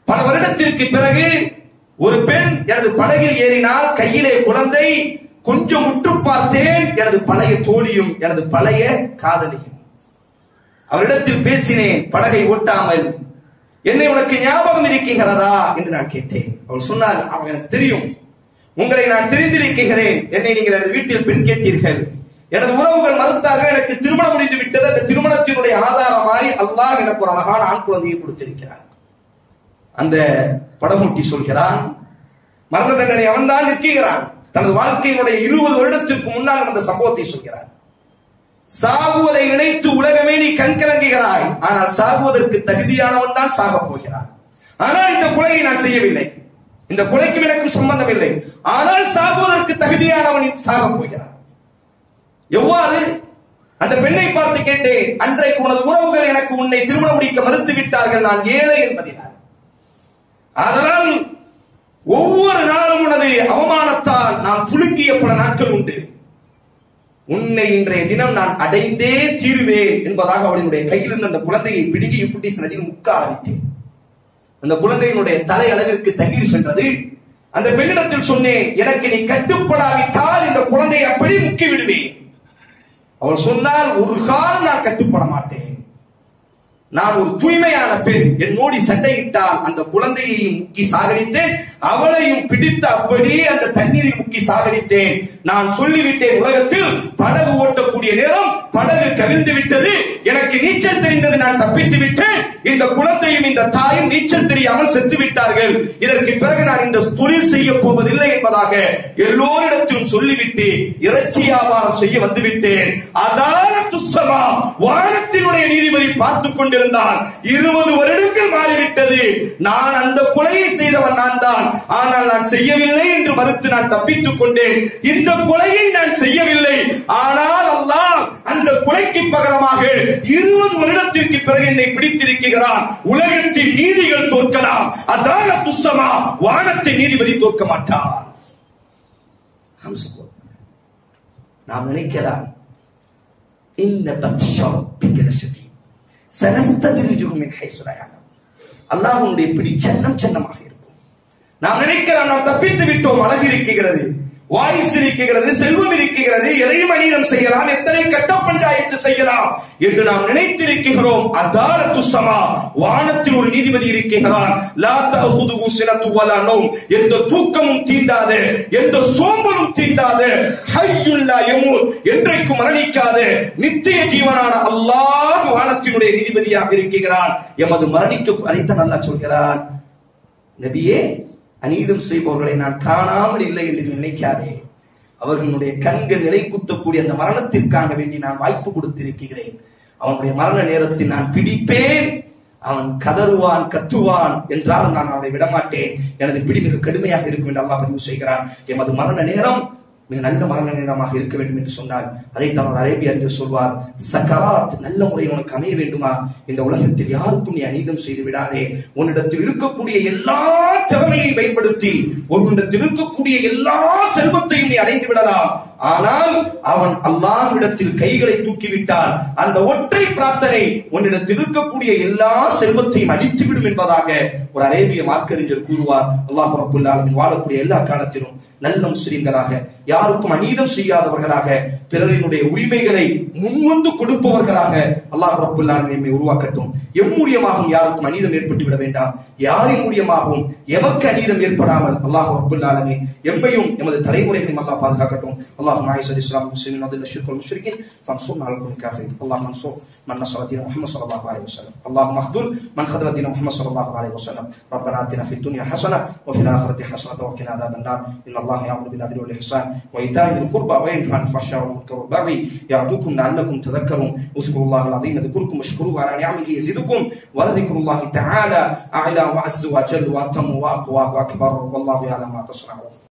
பல வருடத்திற்கு பிறகு ஒரு பெண் எனது படகில் ஏறினால், கையிலே குழந்தை. கொஞ்சம் உற்று பார்த்தேன், எனது பழைய தோழியும் எனது பழைய காதலியும். அவரிடத்தில் பேசினேன், படகை ஓட்டாமல். என்னை உனக்கு ஞாபகம் இருக்கின்றதா என்று நான் கேட்டேன். அவள் சொன்னால், அவன் எனக்கு தெரியும், உங்களை நான் தெரிந்திருக்கிறேன், என்னை நீங்கள் எனது வீட்டில் பெண் கேட்டீர்கள், எனது உறவுகள் மறுத்தார்கள், எனக்கு திருமணம் முடிந்து விட்டது. அந்த திருமணத்தினுடைய ஆதாரமாய் அல்லாஹ் எனக்கு ஒரு அழகான ஆண் குழந்தையை கொடுத்திருக்கிறார். அந்த படமூட்டி சொல்கிறான், மரண தண்டனை அவன் தான் நிற்கிறான். தனது வாழ்க்கையினுடைய 20 வருடத்திற்கு முன்னால் நடந்த சம்பவத்தை சொல்கிறான். சாகுவதை நினைத்து உலகமே நீ கண்கலங்குகிறாய், ஆனால் சாகுவதற்கு தகுதியானவன் தான் சாகப் போகிறான். ஆனால் இந்த கொலையை நான் செய்யவில்லை, இந்த கொலைக்கு எனக்கும் சம்பந்தம் இல்லை, ஆனால் சாகுவதற்கு தகுதியானவன் சாகப் போகிறான். எவ்வாறு? அந்த பெண்ணை பார்த்து கேட்டேன், அன்றைக்கு உனது உறவுகள் எனக்கு உன்னை திருமணம் முடிக்க மறுத்து விட்டார்கள், நான் ஏழை என்பதினால். அதனால் ஒவ்வொரு நாளும் உனது அவமானத்தால் நான் புழுங்கிய பல நாட்கள் உண்டு. உன்னை இன்றைய தினம் நான் அடைந்தே தீருவேன் என்பதாக அவளினுடைய கையில் இருந்த அந்த குழந்தையை பிடுங்கி யூப்ரட்டிஸ் நதியில் முக்க ஆரம்பித்தேன். அந்த குழந்தையினுடைய தலை அளவிற்கு தண்ணீர் சென்றது. அந்த பெண்ணிடத்தில் சொன்னேன், எனக்கு நீ கட்டுப்படாவிட்டால் இந்த குழந்தையை அப்படி முக்கி விடுவேன். அவள் சொன்னால், ஒரு காலம் நான் கட்டுப்பட மாட்டேன், நான் ஒரு தூய்மையான பெண், என்னோடு சண்டையிட்டால் அந்த குழந்தையையும் முக்கி சாகடித்தேன், அவளையும் பிடித்து அப்படியே அந்த தண்ணீரில் முக்கி சாகடித்தேன். நான் சொல்லிவிட்டேன், உலகத்தில் படகு ஓட்டக்கூடிய நேரம் படகு கவிழ்ந்து விட்டது, எனக்கு நீச்சல் தெரிந்தது, நான் தப்பித்து விட்டேன். இந்த குழந்தையும் இந்த தாயும் நீச்சல் தெரியாமல் செத்து விட்டார்கள். இதற்கு பிறகு நான் இந்த தொழில் செய்ய போவதில்லை என்பதாக எல்லோரிடத்திலும் சொல்லிவிட்டு இறைச்சி வியாபாரம் செய்ய வந்துவிட்டேன். அதாலத்து ஸமா, வானத்தினுடைய நீதிபதி பார்த்துக் கொண்டிருந்தான். 20 வருடங்கள் மாறிவிட்டது. நான் அந்த கொலையை செய்தவன் நான் தான், ஆனால் நான் செய்யவில்லை என்று மறுத்து நான் தப்பித்துக் கொண்டேன். இந்த கொலையை நான் செய்யவில்லை, ஆனால் அல்லாஹ் அந்த கொலைக்கு பகரமாக 20 வருடத்திற்கு பிறகு என்னை பிடித்திருக்கிறான். உலகத்தின் நீதிகள் தோற்கலாம், அதாலத்து ஸமா, வானத்தின் நீதிபதி தோற்க மாட்டார். நாம் நினைக்கலாம், இன்ன பத்ஷா ரப்பிக லஷதீத் சனஸ்தத்ரிஜுஹும் மின் ஹைஸு லா யஅலமூன். அல்லாஹ்வுடைய பிடி சன்னம் சன்னமாக இருக்கும். நாம் நினைக்கலாம், நாம் தப்பித்து விட்டோம், அழகு இருக்கிறது, வாய்ஸ் இருக்கிறது, செல்வம் இருக்கிறது, எதையும் அநீதம் செய்யலாம், எத்தனை கட்ட பஞ்சாயத்து செய்யலாம் என்று நாம் நினைத்திருக்கிறோம். அதாலத்து ஸமா, வானத்தில் ஒரு நீதிபதி இருக்கிறான். லா தஅஹுதுஹு ஸினத்து வலா நௌம், எந்த தூக்கமும் தீண்டாத, எந்த சோம்பலும் தீண்டாத, ஹய்யுல் லா யமூத், என்றைக்கும் மரணிக்காத நித்திய ஜீவனான அல்லாஹ் வானத்தினுடைய நீதிபதியாக இருக்கிறான். எமது மரணிக்க அதைத்தான் அல்லாஹ் சொல்கிறான், நபியே, அநீதம் செய்பவர்களை நான் காணாமல் இல்லை என்று நினைக்காதே. அவர்களுடைய கண்கள் நிலை குத்தக்கூடிய அந்த மரணத்திற்காக வேண்டி நான் வாய்ப்பு கொடுத்திருக்கிறேன். அவனுடைய மரண நேரத்தில் நான் பிடிப்பேன். அவன் கதறுவான், கத்துவான் என்றாலும் நான் அவனை விடமாட்டேன். எனது பிடி மிக கடுமையாக இருக்கும் என்று அல்லாஹ் பதிவு செய்கிறான். எமது மரண நேரம் மிக நல்ல மரண நேரமாக இருக்க வேண்டும் என்று சொன்னார். அதைத்தான் ஒரு அரேபிய அறிஞர் சொல்வார், சக்கராத் நல்ல முறையில் உனக்கு அமைய வேண்டுமா, இந்த உலகத்தில் யாருக்கும் நீ அநீதம் செய்து விடாதே. உன்னிடத்தில் இருக்கக்கூடிய எல்லா திறமையை பயன்படுத்தி உன்னிடத்தில் இருக்கக்கூடிய எல்லா செல்வத்தையும் நீ அடைந்து விடலாம். ஆனால் அவன் அல்லாஹ்விடத்தில் கைகளை தூக்கிவிட்டால் அந்த ஒற்றை பிரார்த்தனை உன்னிடத்தில் இருக்கக்கூடிய எல்லா செல்வத்தையும் அழித்துவிடும் என்பதாக ஒரு அரேபிய மார்க்கறிஞர் கூறுவார். அல்லாஹ் ரப்புல் ஆலமீன் வாழக்கூடிய எல்லா காலத்திலும் நல்ல முஸ்லிம்களாக, யாருக்கும் அநீதம் செய்யாதவர்களாக, பிறரினுடைய உரிமைகளை முன்வந்து கொடுப்பவர்களாக அல்லாஹ் ரப்புல் ஆலமீன் நம்மை உருவாக்கட்டும். எம்மூலியமாகவும் யாருக்கும் அநீதம் ஏற்பட்டு விட வேண்டாம். யாரின் மூலியமாகவும் எமக்கு அநீதம் ஏற்படாமல் அல்லாஹ் ரப்புல் ஆலமீன் எம்மையும் எமது தலைமுறைகளையும் அல்லாஹ் பாதுகாக்கட்டும். اللهم اعز الاسلام والمسلمين واذل الشرك والمشركين وانصرنا على القوم الكافرين. اللهم انصر من نصر دين محمد صلى الله عليه وسلم. اللهم اخذل من خذل دين محمد صلى الله عليه وسلم. ربنا آتنا في الدنيا حسنه وفي الاخره حسنه وقنا عذاب النار. ان الله يأمر بالعدل والاحسان وايتاء ذي القربى وينهى عن الفحشاء والمنكر والبغي يعظكم لعلكم تذكرون. اذكروا الله العظيم يذكركم واشكروه على نعمه يزدكم ولذكر الله تعالى اعلى وعز وجل واتم واقوى واكبر والله يعلم ما تصنعون.